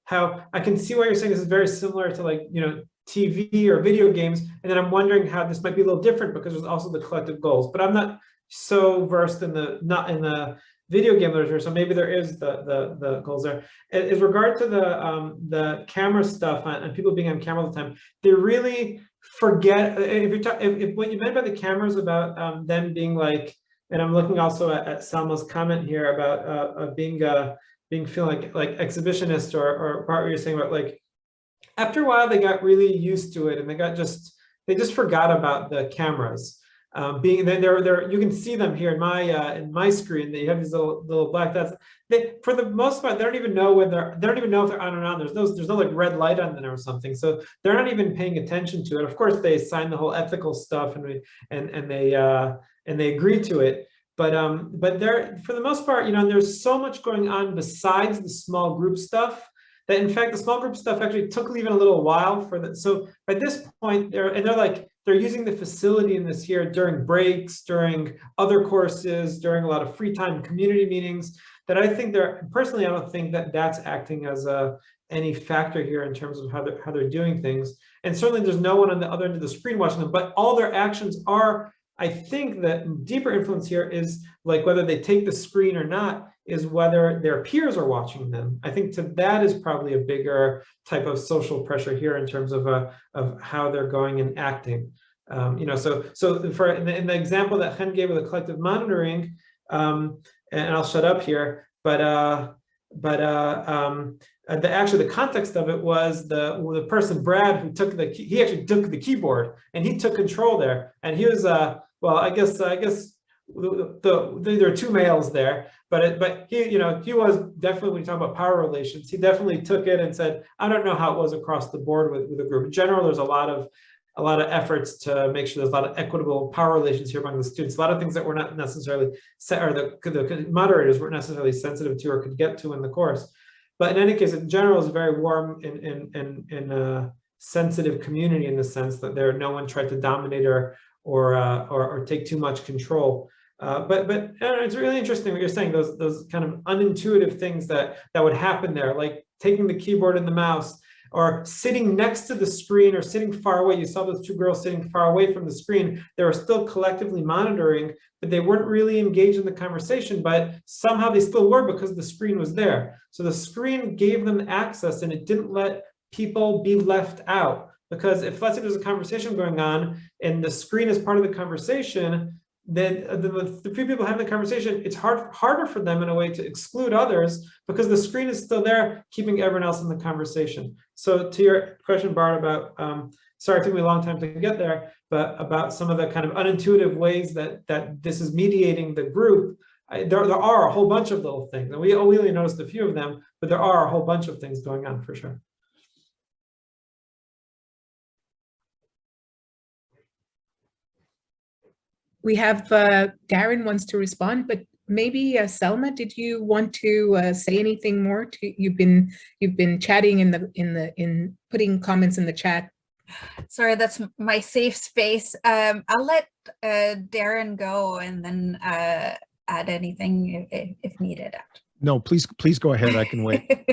how I can see why you're saying this is very similar to, like, you know, TV or video games, and then I'm wondering how this might be a little different because there's also the collective goals. But I'm not so versed in the video game literature, so maybe there is the goals there. As regard to the camera stuff and people being on camera all the time, they really forget. If what you meant by the cameras about them being like, and I'm looking also at Salma's comment here about being feeling like exhibitionist, or part where you're saying about, like, after a while they got really used to it and they just forgot about the cameras. You can see them here in my screen. They have these little black dots. For the most part, they don't even know if they're on or not. There's no like red light on them or something. So they're not even paying attention to it. Of course, they sign the whole ethical stuff and they agree to it. But they're, for the most part, you know, there's so much going on besides the small group stuff that, in fact, the small group stuff actually took even a little while for that. So at this point, they're using the facility in this here during breaks, during other courses, during a lot of free time community meetings, that I think personally, I don't think that that's acting as any factor here in terms of how they're doing things. And certainly there's no one on the other end of the screen watching them, but all their actions are, I think that deeper influence here is, like, whether they take the screen or not, is whether their peers are watching them. I think that is probably a bigger type of social pressure here in terms of how they're going and acting. You know, so in the example that Chen gave of the collective monitoring, and I'll shut up here, actually the context of it was the person, Brad, who he actually took the keyboard and he took control there, and he was well, I guess there are two males there, but he, you know, he was definitely, when you talk about power relations, he definitely took it and said, I don't know how it was across the board with the group. In general, there's a lot of efforts to make sure there's a lot of equitable power relations here among the students. A lot of things that were not necessarily the moderators weren't necessarily sensitive to or could get to in the course. But in any case, in general, it's a very warm and sensitive community, in the sense that no one tried to dominate or take too much control. But it's really interesting what you're saying, those kind of unintuitive things that would happen there, like taking the keyboard and the mouse, or sitting next to the screen or sitting far away. You saw those two girls sitting far away from the screen. They were still collectively monitoring, but they weren't really engaged in the conversation, but somehow they still were, because the screen was there. So the screen gave them access, and it didn't let people be left out. Because if, let's say, there's a conversation going on and the screen is part of the conversation, then the few people having the conversation, it's harder for them in a way to exclude others, because the screen is still there, keeping everyone else in the conversation. So to your question, Bart, about, sorry, it took me a long time to get there, but about some of the kind of unintuitive ways that this is mediating the group, there are a whole bunch of little things, and we only noticed a few of them, but there are a whole bunch of things going on for sure. We have Darren wants to respond, but maybe Selma, did you want to say anything more? You've been chatting in putting comments in the chat. Sorry, that's my safe space. I'll let Darren go and then add anything if needed. No, please go ahead. I can wait.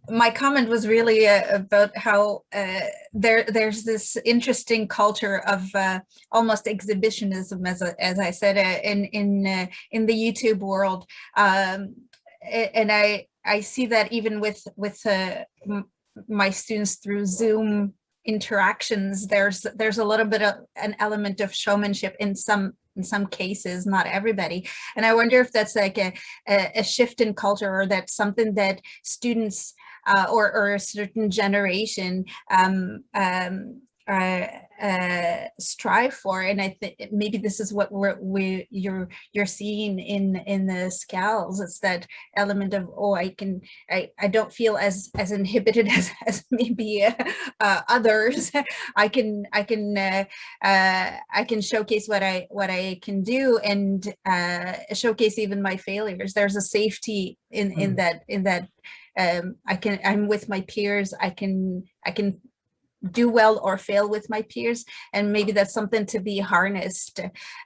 My comment was really about how there's this interesting culture of almost exhibitionism, as I said, in the YouTube world, and I see that even with my students through Zoom interactions. There's a little bit of an element of showmanship in some cases, not everybody. And I wonder if that's like a shift in culture, or that's something that students or a certain generation strive for, and I think maybe this is what you're seeing in the scowls. It's that element of, oh, I don't feel as inhibited as maybe others. I can showcase what I can do, and showcase even my failures. There's a safety in that I'm with my peers. I can do well or fail with my peers, and maybe that's something to be harnessed.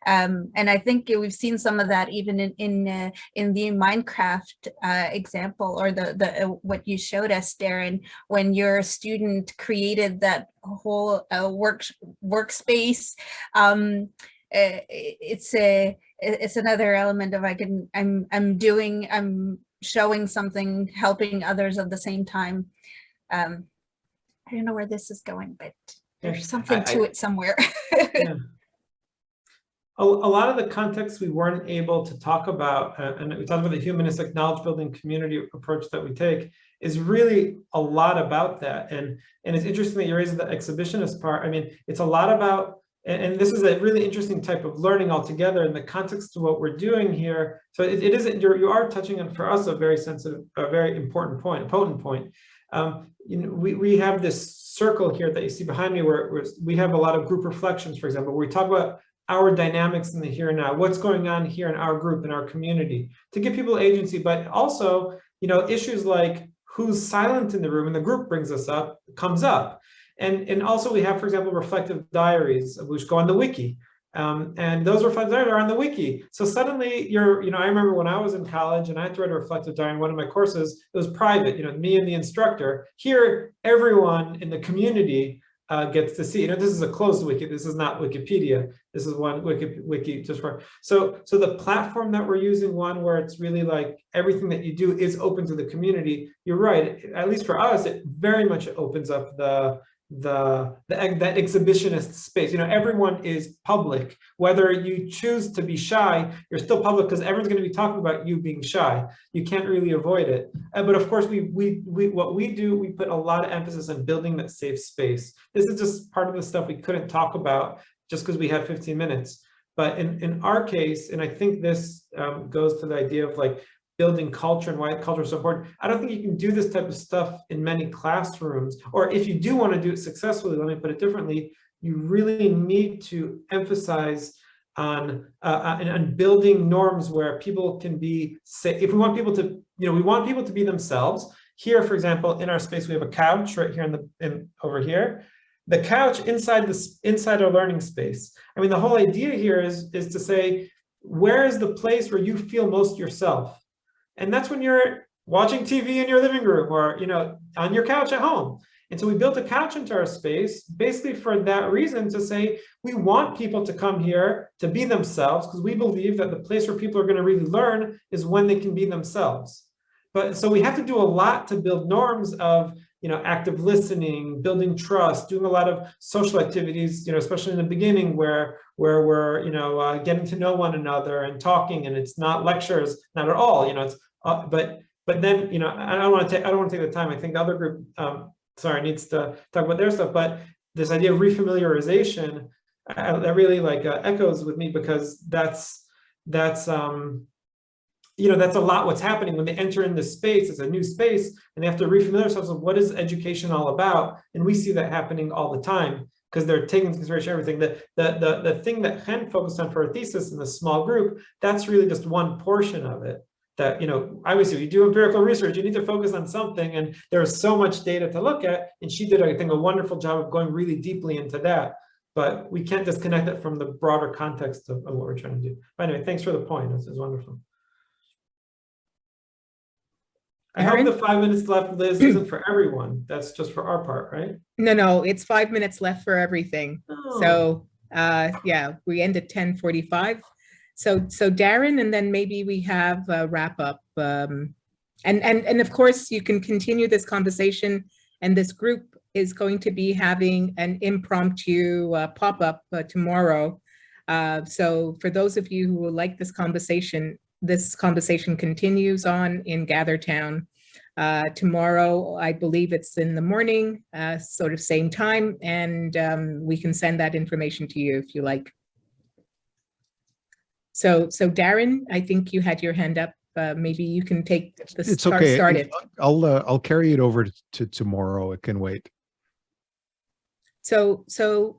And I think we've seen some of that even in the Minecraft example, or the what you showed us, Darren, when your student created that whole workspace. It's another element of I'm showing something, helping others at the same time. I don't know where this is going, but there's something to it somewhere. Yeah. A lot of the contexts we weren't able to talk about, and we talked about the humanistic knowledge building community approach that we take, is really a lot about that. And it's interesting that you raised the exhibitionist part. I mean, it's a lot about, and this is a really interesting type of learning altogether in the context of what we're doing here. So it isn't, you are touching on, for us, a very sensitive, a very important point, a potent point. You know, we have this circle here that you see behind me where we have a lot of group reflections, for example, where we talk about our dynamics in the here and now, what's going on here in our group, in our community, to give people agency, but also, you know, issues like who's silent in the room and the group brings us up, comes up. And also we have, for example, reflective diaries, which go on the wiki. And those reflective diaries are on the wiki. So suddenly you know, I remember when I was in college and I had to write a reflective diary in one of my courses, it was private, you know, me and the instructor. Here, everyone in the community gets to see, you know, this is a closed wiki. This is not Wikipedia. This is one wiki just for, so the platform that we're using, one where it's really like everything that you do is open to the community. You're right, at least for us, it very much opens up that exhibitionist space. You know, everyone is public. Whether you choose to be shy, you're still public because everyone's going to be talking about you being shy. You can't really avoid it. But of course, what we do, we put a lot of emphasis on building that safe space. This is just part of the stuff we couldn't talk about just because we had 15 minutes. But in our case, and I think this goes to the idea of like building culture and why culture is so important. I don't think you can do this type of stuff in many classrooms, or if you do want to do it successfully, let me put it differently, you really need to emphasize on building norms where people can be safe. If we want people to, you know, we want people to be themselves. Here, for example, in our space, we have a couch right here over here. The couch inside our learning space. I mean, the whole idea here is to say, where is the place where you feel most yourself? And that's when you're watching TV in your living room, or, you know, on your couch at home. And so we built a couch into our space basically for that reason, to say we want people to come here to be themselves, because we believe that the place where people are going to really learn is when they can be themselves. But so we have to do a lot to build norms of, you know, active listening, building trust, doing a lot of social activities, you know, especially in the beginning where we're, you know, getting to know one another and talking, and it's not lectures, not at all, you know, it's but then, you know, I don't want to take the time. I think the other group, needs to talk about their stuff. But this idea of refamiliarization, that really like echoes with me, because that's you know, that's a lot what's happening when they enter in this space. It's a new space, and they have to refamiliarize themselves with what is education all about. And we see that happening all the time, because they're taking into consideration everything. The thing that Chen focused on for her thesis in the small group, that's really just one portion of it. That, you know, obviously you do empirical research, you need to focus on something, and there's so much data to look at. And she did, I think, a wonderful job of going really deeply into that. But we can't disconnect it from the broader context of what we're trying to do. But anyway, thanks for the point. This is wonderful. I hope the 5 minutes left, Liz, isn't for everyone. That's just for our part, right? No, it's 5 minutes left for everything. Oh. So yeah, we end at 10:45. So Darren, and then maybe we have a wrap up. And of course, you can continue this conversation, and this group is going to be having an impromptu pop-up tomorrow. So for those of you who will like this conversation continues on in GatherTown. Tomorrow, I believe it's in the morning, sort of same time, and we can send that information to you if you like. So Darren, I think you had your hand up. Maybe you can take the started. I'll carry it over to tomorrow. It can wait. So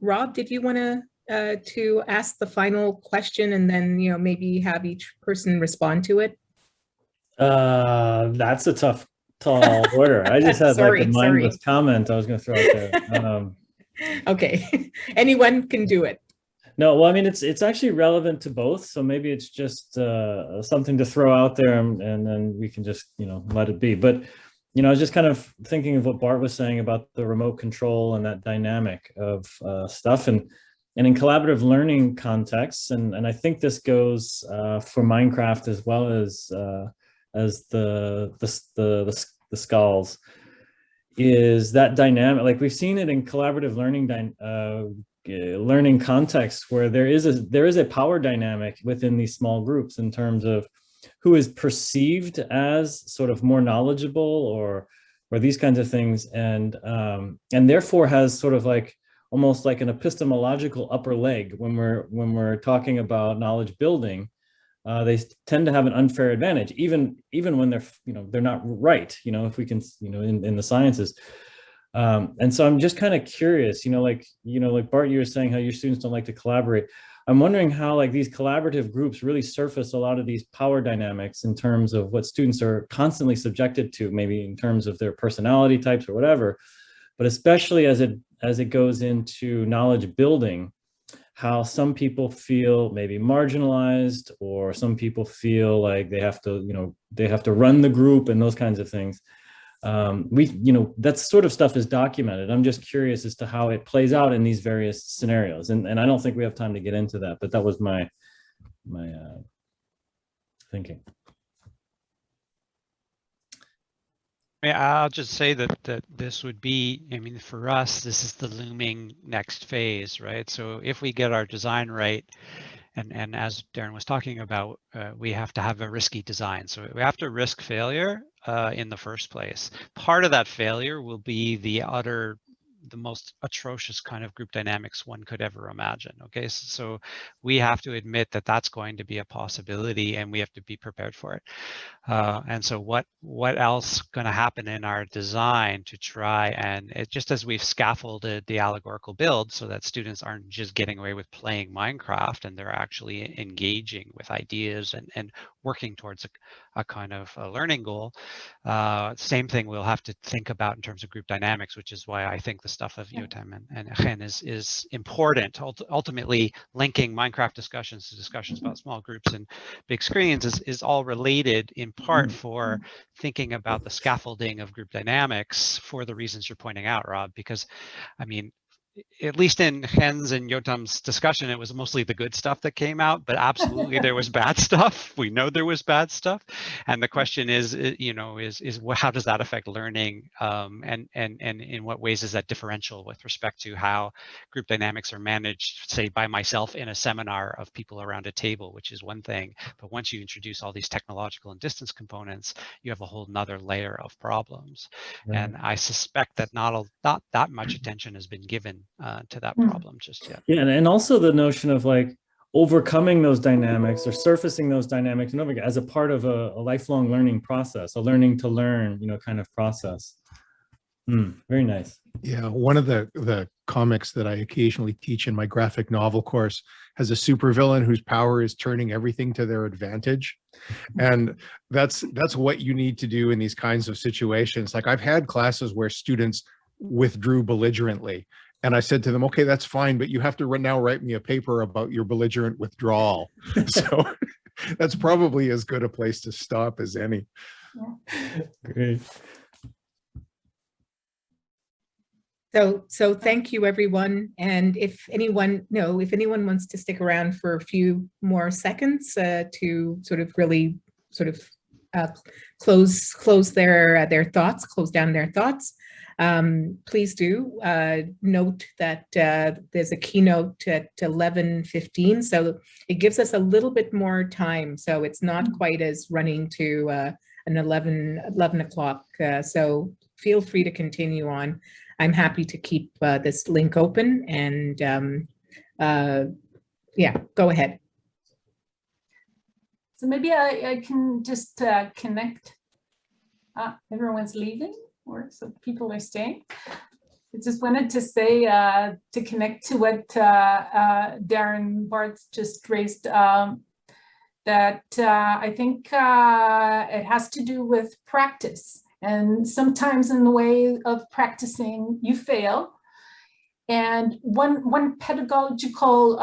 Rob, did you want to ask the final question and then maybe have each person respond to it? That's a tall order. I just had like a mindless comment I was going to throw out there. Okay, anyone can do it. No, well, I mean, it's actually relevant to both. So maybe it's just something to throw out there, and then we can just let it be. But I was just kind of thinking of what Bart was saying about the remote control and that dynamic of stuff, and in collaborative learning contexts, and I think this goes for Minecraft as well as the skulls, is that dynamic. Like we've seen it in collaborative learning contexts where there is a power dynamic within these small groups in terms of who is perceived as sort of more knowledgeable or these kinds of things, and therefore has sort of like almost like an epistemological upper leg when we're talking about knowledge building. They tend to have an unfair advantage, even when they're not right. If we can, in the sciences. And so I'm just kind of curious, like Bart, you were saying how your students don't like to collaborate. I'm wondering how like these collaborative groups really surface a lot of these power dynamics in terms of what students are constantly subjected to, maybe in terms of their personality types or whatever, but especially as it goes into knowledge building, how some people feel maybe marginalized, or some people feel like they have to run the group and those kinds of things. That sort of stuff is documented. I'm just curious as to how it plays out in these various scenarios. And I don't think we have time to get into that, but that was my thinking. I'll just say that this would be, I mean, for us, this is the looming next phase, right? So if we get our design right, and as Darren was talking about, we have to have a risky design. So we have to risk failure in the first place. Part of that failure will be the most atrocious kind of group dynamics one could ever imagine. Okay, so we have to admit that that's going to be a possibility, and we have to be prepared for it. And so what else going to happen in our design to try and just as we've scaffolded the allegorical build so that students aren't just getting away with playing Minecraft, and they're actually engaging with ideas and working towards a kind of a learning goal. Same thing we'll have to think about in terms of group dynamics, which is why I think the stuff of Yotam and Chen is important. Ultimately, linking Minecraft discussions to discussions about small groups and big screens is all related in part for thinking about the scaffolding of group dynamics for the reasons you're pointing out, Rob, because I mean, at least in Chen's and Yotam's discussion, it was mostly the good stuff that came out, but absolutely there was bad stuff. We know there was bad stuff. And the question is how does that affect learning? And in what ways is that differential with respect to how group dynamics are managed, say by myself in a seminar of people around a table, which is one thing. But once you introduce all these technological and distance components, you have a whole nother layer of problems. Right. And I suspect that not that much attention has been given to that problem just yet. Yeah, and also the notion of like overcoming those dynamics or surfacing those dynamics and over again as a part of a lifelong learning process, a learning to learn, kind of process. Very nice. Yeah, one of the comics that I occasionally teach in my graphic novel course has a supervillain whose power is turning everything to their advantage. And that's what you need to do in these kinds of situations. Like I've had classes where students withdrew belligerently. And I said to them, okay, that's fine, but you have to now write me a paper about your belligerent withdrawal. So that's probably as good a place to stop as any. Yeah. Great. So thank you, everyone. And if anyone wants to stick around for a few more seconds to sort of really close their thoughts, close down their thoughts, please do note that there's a keynote at 11:15, so it gives us a little bit more time. So it's not quite as running to 11 o'clock. So feel free to continue on. I'm happy to keep this link open, and yeah, go ahead. So maybe I can just connect. Everyone's leaving, or so people are staying. I just wanted to say, to connect to what Darren Bart just raised, that I think it has to do with practice. And sometimes in the way of practicing, you fail. And one pedagogical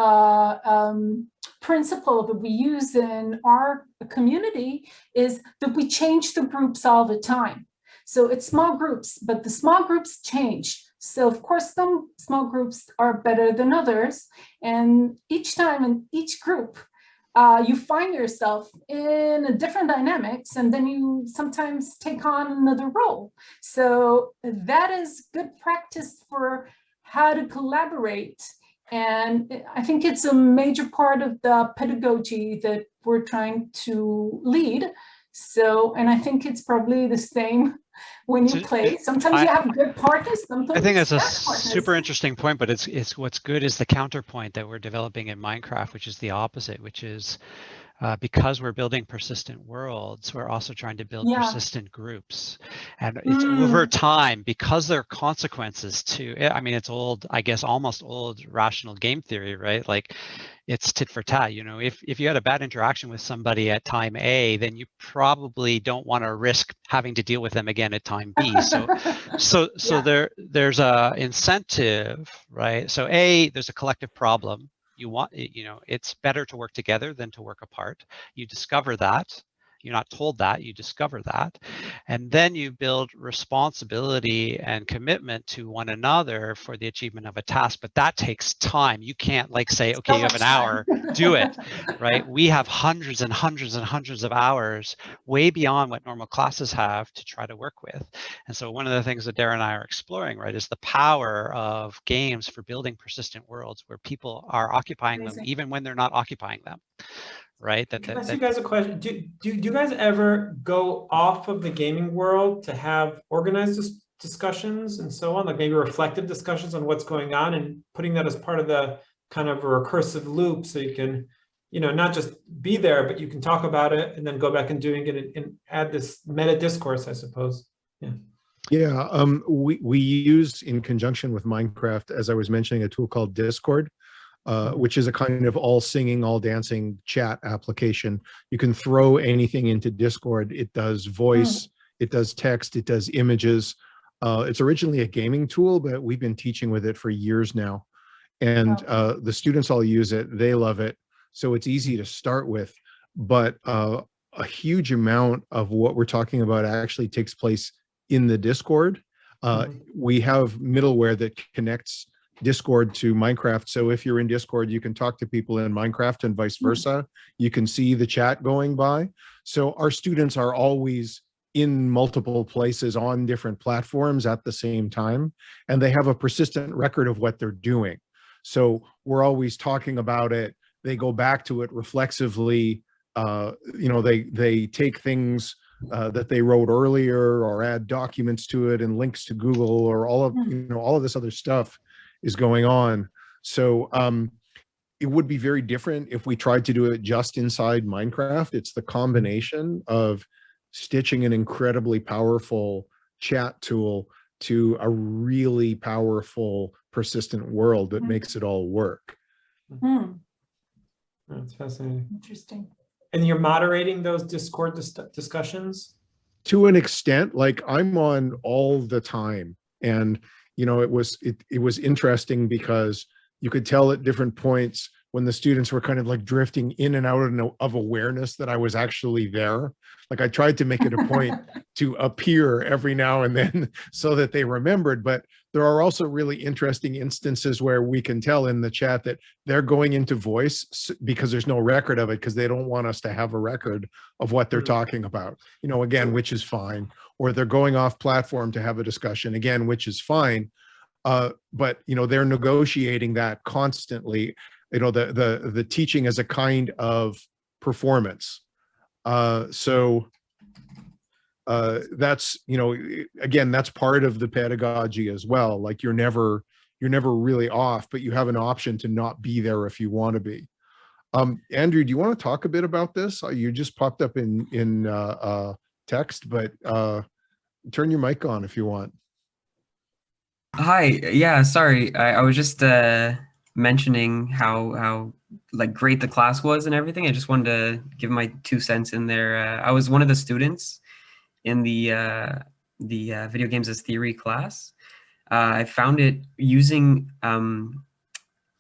principle that we use in our community is that we change the groups all the time. So it's small groups, but the small groups change. So of course, some small groups are better than others. And each time in each group, you find yourself in a different dynamics, and then you sometimes take on another role. So that is good practice for how to collaborate. And I think it's a major part of the pedagogy that we're trying to lead. So, and I think it's probably the same when you play. Sometimes you have good partners, sometimes I think that's a partners. super interesting point, but it's what's good is the counterpoint that we're developing in Minecraft, which is the opposite, which is because we're building persistent worlds, we're also trying to build persistent groups. And it's over time, because there are consequences to it. I mean, it's old, I guess, almost old rational game theory, right? Like it's tit for tat. You know, if you had a bad interaction with somebody at time A, then you probably don't want to risk having to deal with them again at time B. So there's a incentive, right? So there's a collective problem. You want, you know, it's better to work together than to work apart. You discover that. You're not told that, you discover that. And then you build responsibility and commitment to one another for the achievement of a task, but that takes time. You can't like say, okay, you have an hour, do it, right? We have hundreds and hundreds and hundreds of hours, way beyond what normal classes have, to try to work with. And so one of the things that Darren and I are exploring, right, is the power of games for building persistent worlds where people are occupying them even when they're not occupying them. Right. Can I ask you guys a question? Do you guys ever go off of the gaming world to have organized discussions and so on, like maybe reflective discussions on what's going on, and putting that as part of the kind of a recursive loop, so you can, you know, not just be there, but you can talk about it and then go back and doing it and add this meta discourse, I suppose. Yeah, we use, in conjunction with Minecraft, as I was mentioning, a tool called Discord. Which is a kind of all singing, all dancing chat application. You can throw anything into Discord. It does voice, it does text, it does images. It's originally a gaming tool, but we've been teaching with it for years now. And the students all use it. They love it. So it's easy to start with. But a huge amount of what we're talking about actually takes place in the Discord. We have middleware that connects Discord to Minecraft. So if you're in Discord, you can talk to people in Minecraft and vice versa. You can see the chat going by. So our students are always in multiple places on different platforms at the same time, and they have a persistent record of what they're doing. So we're always talking about it. They go back to it reflexively. You know, they take things that they wrote earlier or add documents to it and links to Google, or all of, you know, all of this other stuff is going on. So it would be very different if we tried to do it just inside Minecraft. It's the combination of stitching an incredibly powerful chat tool to a really powerful persistent world that makes it all work. That's fascinating. Interesting. And you're moderating those Discord discussions? To an extent, like I'm on all the time. And you know, it was interesting because you could tell at different points when the students were kind of like drifting in and out of awareness that I was actually there. Like I tried to make it a point to appear every now and then so that they remembered. But there are also really interesting instances where we can tell in the chat that they're going into voice because there's no record of it, because they don't want us to have a record of what they're talking about, you know, again, which is fine. Or they're going off platform to have a discussion, again, which is fine. But, you know, they're negotiating that constantly. You know, the teaching is a kind of performance. So that's, you know, again, that's part of the pedagogy as well. Like you're never really off, but you have an option to not be there if you want to be. Andrew, do you want to talk a bit about this? You just popped up in text, but turn your mic on if you want. Hi, yeah, sorry. I was just mentioning how like great the class was and everything. I just wanted to give my 2 cents in there. I was one of the students in the video games as theory class. I found it using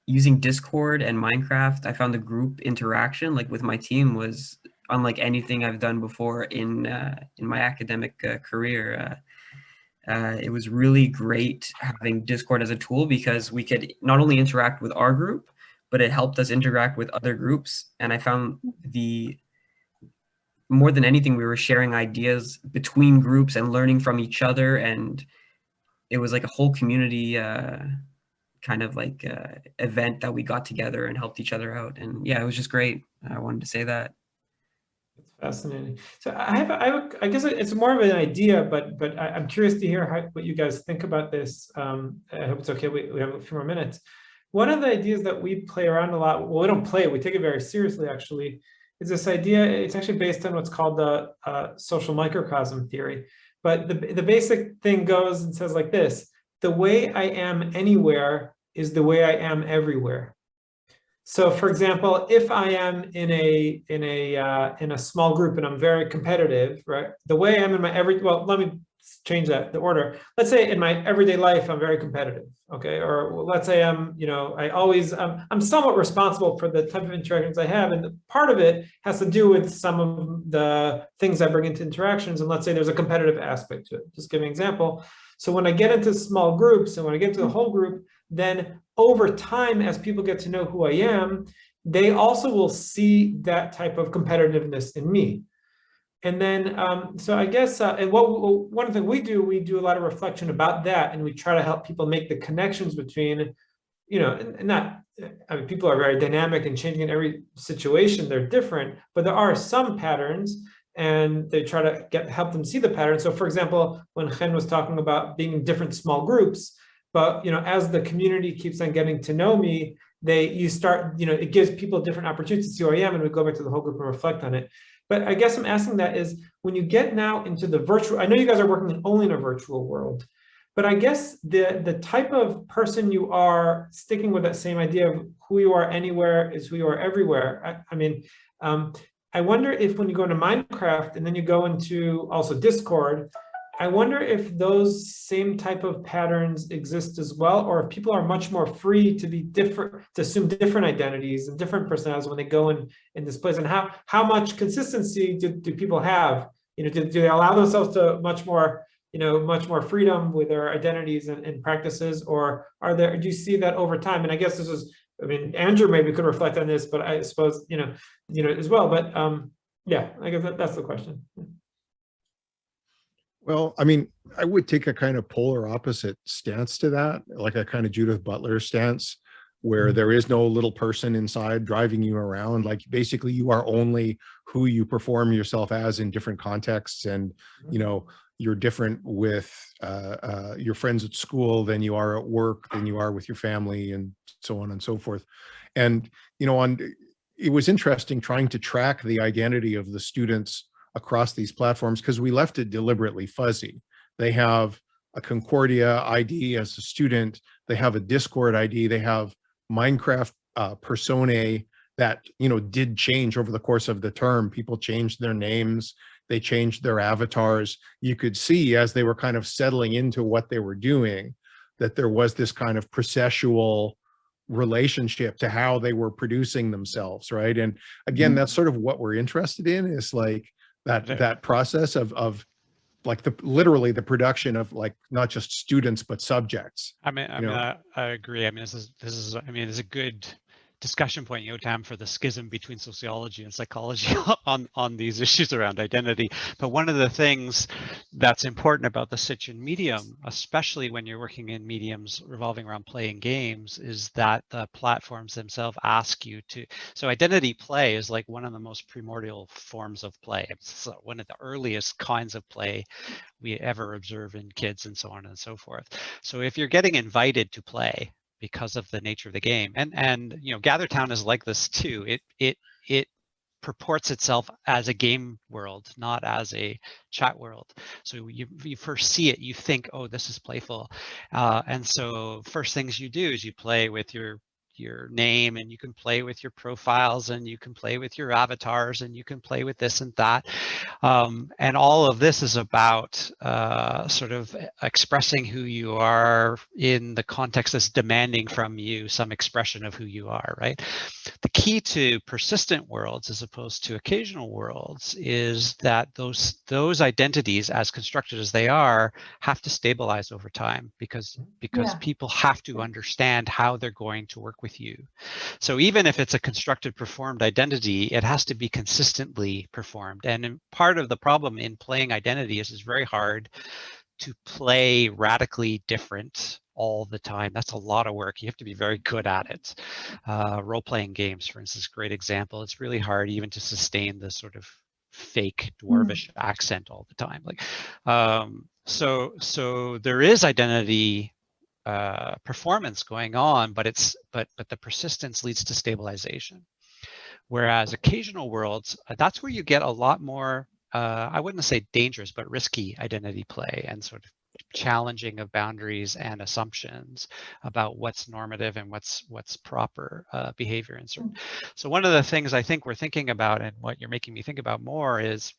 Discord and Minecraft. I found the group interaction like with my team was unlike anything I've done before in my academic career. It was really great having Discord as a tool because we could not only interact with our group, but it helped us interact with other groups. And I found more than anything, we were sharing ideas between groups and learning from each other. And it was like a whole community kind of like event that we got together and helped each other out. And yeah, it was just great. I wanted to say that. That's fascinating. So I guess it's more of an idea, but I'm curious to hear what you guys think about this. I hope it's okay. We have a few more minutes. One of the ideas that we play around a lot, well, we don't play, we take it very seriously actually, is this idea. It's actually based on what's called the social microcosm theory. But the basic thing goes and says like this: the way I am anywhere is the way I am everywhere. So, for example, if I am in a small group and I'm very competitive, right? The way I am in my let me change the order. Let's say in my everyday life I'm very competitive, okay? Or let's say I'm somewhat responsible for the type of interactions I have, and part of it has to do with some of the things I bring into interactions. And let's say there's a competitive aspect to it. Just give me an example. So when I get into small groups and when I get to the whole group, then over time, as people get to know who I am, they also will see that type of competitiveness in me. And then, so I guess, and one thing we do a lot of reflection about that, and we try to help people make the connections between, you know, I mean, people are very dynamic and changing in every situation, they're different, but there are some patterns, and they try to help them see the pattern. So for example, when Chen was talking about being in different small groups, but, you know, as the community keeps on getting to know me, it gives people different opportunities to see who I am, and we go back to the whole group and reflect on it. But I guess I'm asking that is, when you get now into the virtual, I know you guys are working only in a virtual world, but I guess the type of person you are, sticking with that same idea of who you are anywhere is who you are everywhere. I wonder if when you go into Minecraft and then you go into also Discord, I wonder if those same type of patterns exist as well, or if people are much more free to be different, to assume different identities and different personalities when they go in this place, and how much consistency do people have? You know, do they allow themselves to much more freedom with their identities and practices, or do you see that over time? And I guess this is, I mean, Andrew maybe could reflect on this, but I suppose, you know, as well. But yeah, I guess that's the question. Well, I mean, I would take a kind of polar opposite stance to that, like a kind of Judith Butler stance, where there is no little person inside driving you around. Like basically you are only who you perform yourself as in different contexts. And, you know, you're different with your friends at school than you are at work, than you are with your family, and so on and so forth. And, you know, it was interesting trying to track the identity of the students across these platforms, because we left it deliberately fuzzy. They have a Concordia ID as a student, they have a Discord ID, they have Minecraft personae that, you know, did change over the course of the term. People changed their names, they changed their avatars. You could see as they were kind of settling into what they were doing, that there was this kind of processual relationship to how they were producing themselves, right? And again, that's sort of what we're interested in, is like that process of like literally the production of like not just students but subjects. I agree. I mean, this is a good discussion point, Yotam, for the schism between sociology and psychology on these issues around identity. But one of the things that's important about the Sitchin medium, especially when you're working in mediums revolving around playing games, is that the platforms themselves ask you to. So identity play is like one of the most primordial forms of play. It's one of the earliest kinds of play we ever observe in kids, and so on and so forth. So if you're getting invited to play because of the nature of the game, and you know, GatherTown is like this too. It purports itself as a game world, not as a chat world. So you first see it, you think, oh, this is playful, and so first things you do is you play with your name, and you can play with your profiles, and you can play with your avatars, and you can play with this and that, and all of this is about sort of expressing who you are in the context that's demanding from you some expression of who you are, right? The key to persistent worlds as opposed to occasional worlds is that those identities, as constructed as they are, have to stabilize over time, because people have to understand how they're going to work with you. So even if it's a constructed performed identity, it has to be consistently performed. And part of the problem in playing identity is it's very hard to play radically different all the time. That's a lot of work. You have to be very good at it. Role-playing games, for instance, great example. It's really hard even to sustain the sort of fake dwarvish accent all the time. Like, so there is identity performance going on, but the persistence leads to stabilization. Whereas occasional worlds, that's where you get a lot more, I wouldn't say dangerous, but risky identity play, and sort of challenging of boundaries and assumptions about what's normative and what's proper behavior in certain. So one of the things I think we're thinking about, and what you're making me think about more, is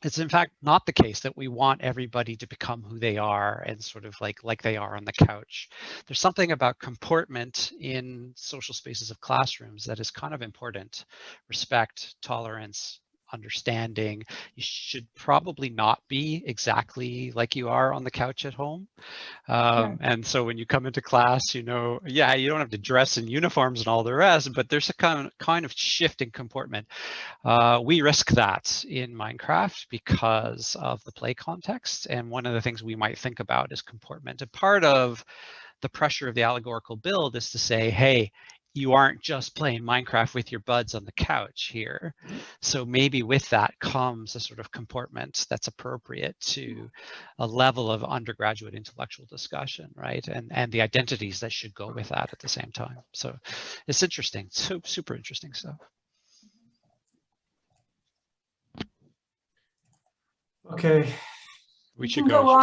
it's in fact not the case that we want everybody to become who they are and sort of like they are on the couch. There's something about comportment in social spaces of classrooms that is kind of important. Respect, tolerance, understanding. You should probably not be exactly like you are on the couch at home. And so when you come into class, you know, yeah, you don't have to dress in uniforms and all the rest, but there's a kind of shift in comportment. We risk that in Minecraft because of the play context. And one of the things we might think about is comportment. And part of the pressure of the allegorical build is to say, hey, you aren't just playing Minecraft with your buds on the couch here. So maybe with that comes a sort of comportment that's appropriate to a level of undergraduate intellectual discussion, right? And the identities that should go with that at the same time. So it's interesting, super interesting stuff. Okay. We should go. On.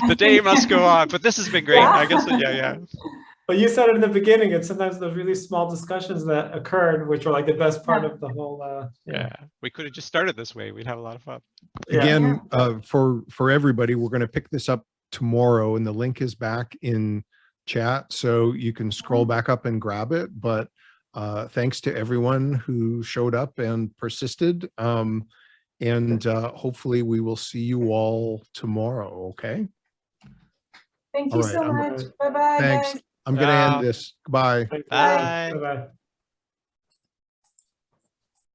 The day must go on, but this has been great. I guess, yeah. But you said it in the beginning, and sometimes those really small discussions that occurred, which were like the best part of the whole. Yeah, we could have just started this way. We'd have a lot of fun. Again, for everybody, we're going to pick this up tomorrow, and the link is back in chat, so you can scroll back up and grab it. But thanks to everyone who showed up and persisted. And hopefully we will see you all tomorrow, okay? Thank you so much. Bye-bye. Thanks. Guys. I'm going to end this. Goodbye. Bye. Bye-bye.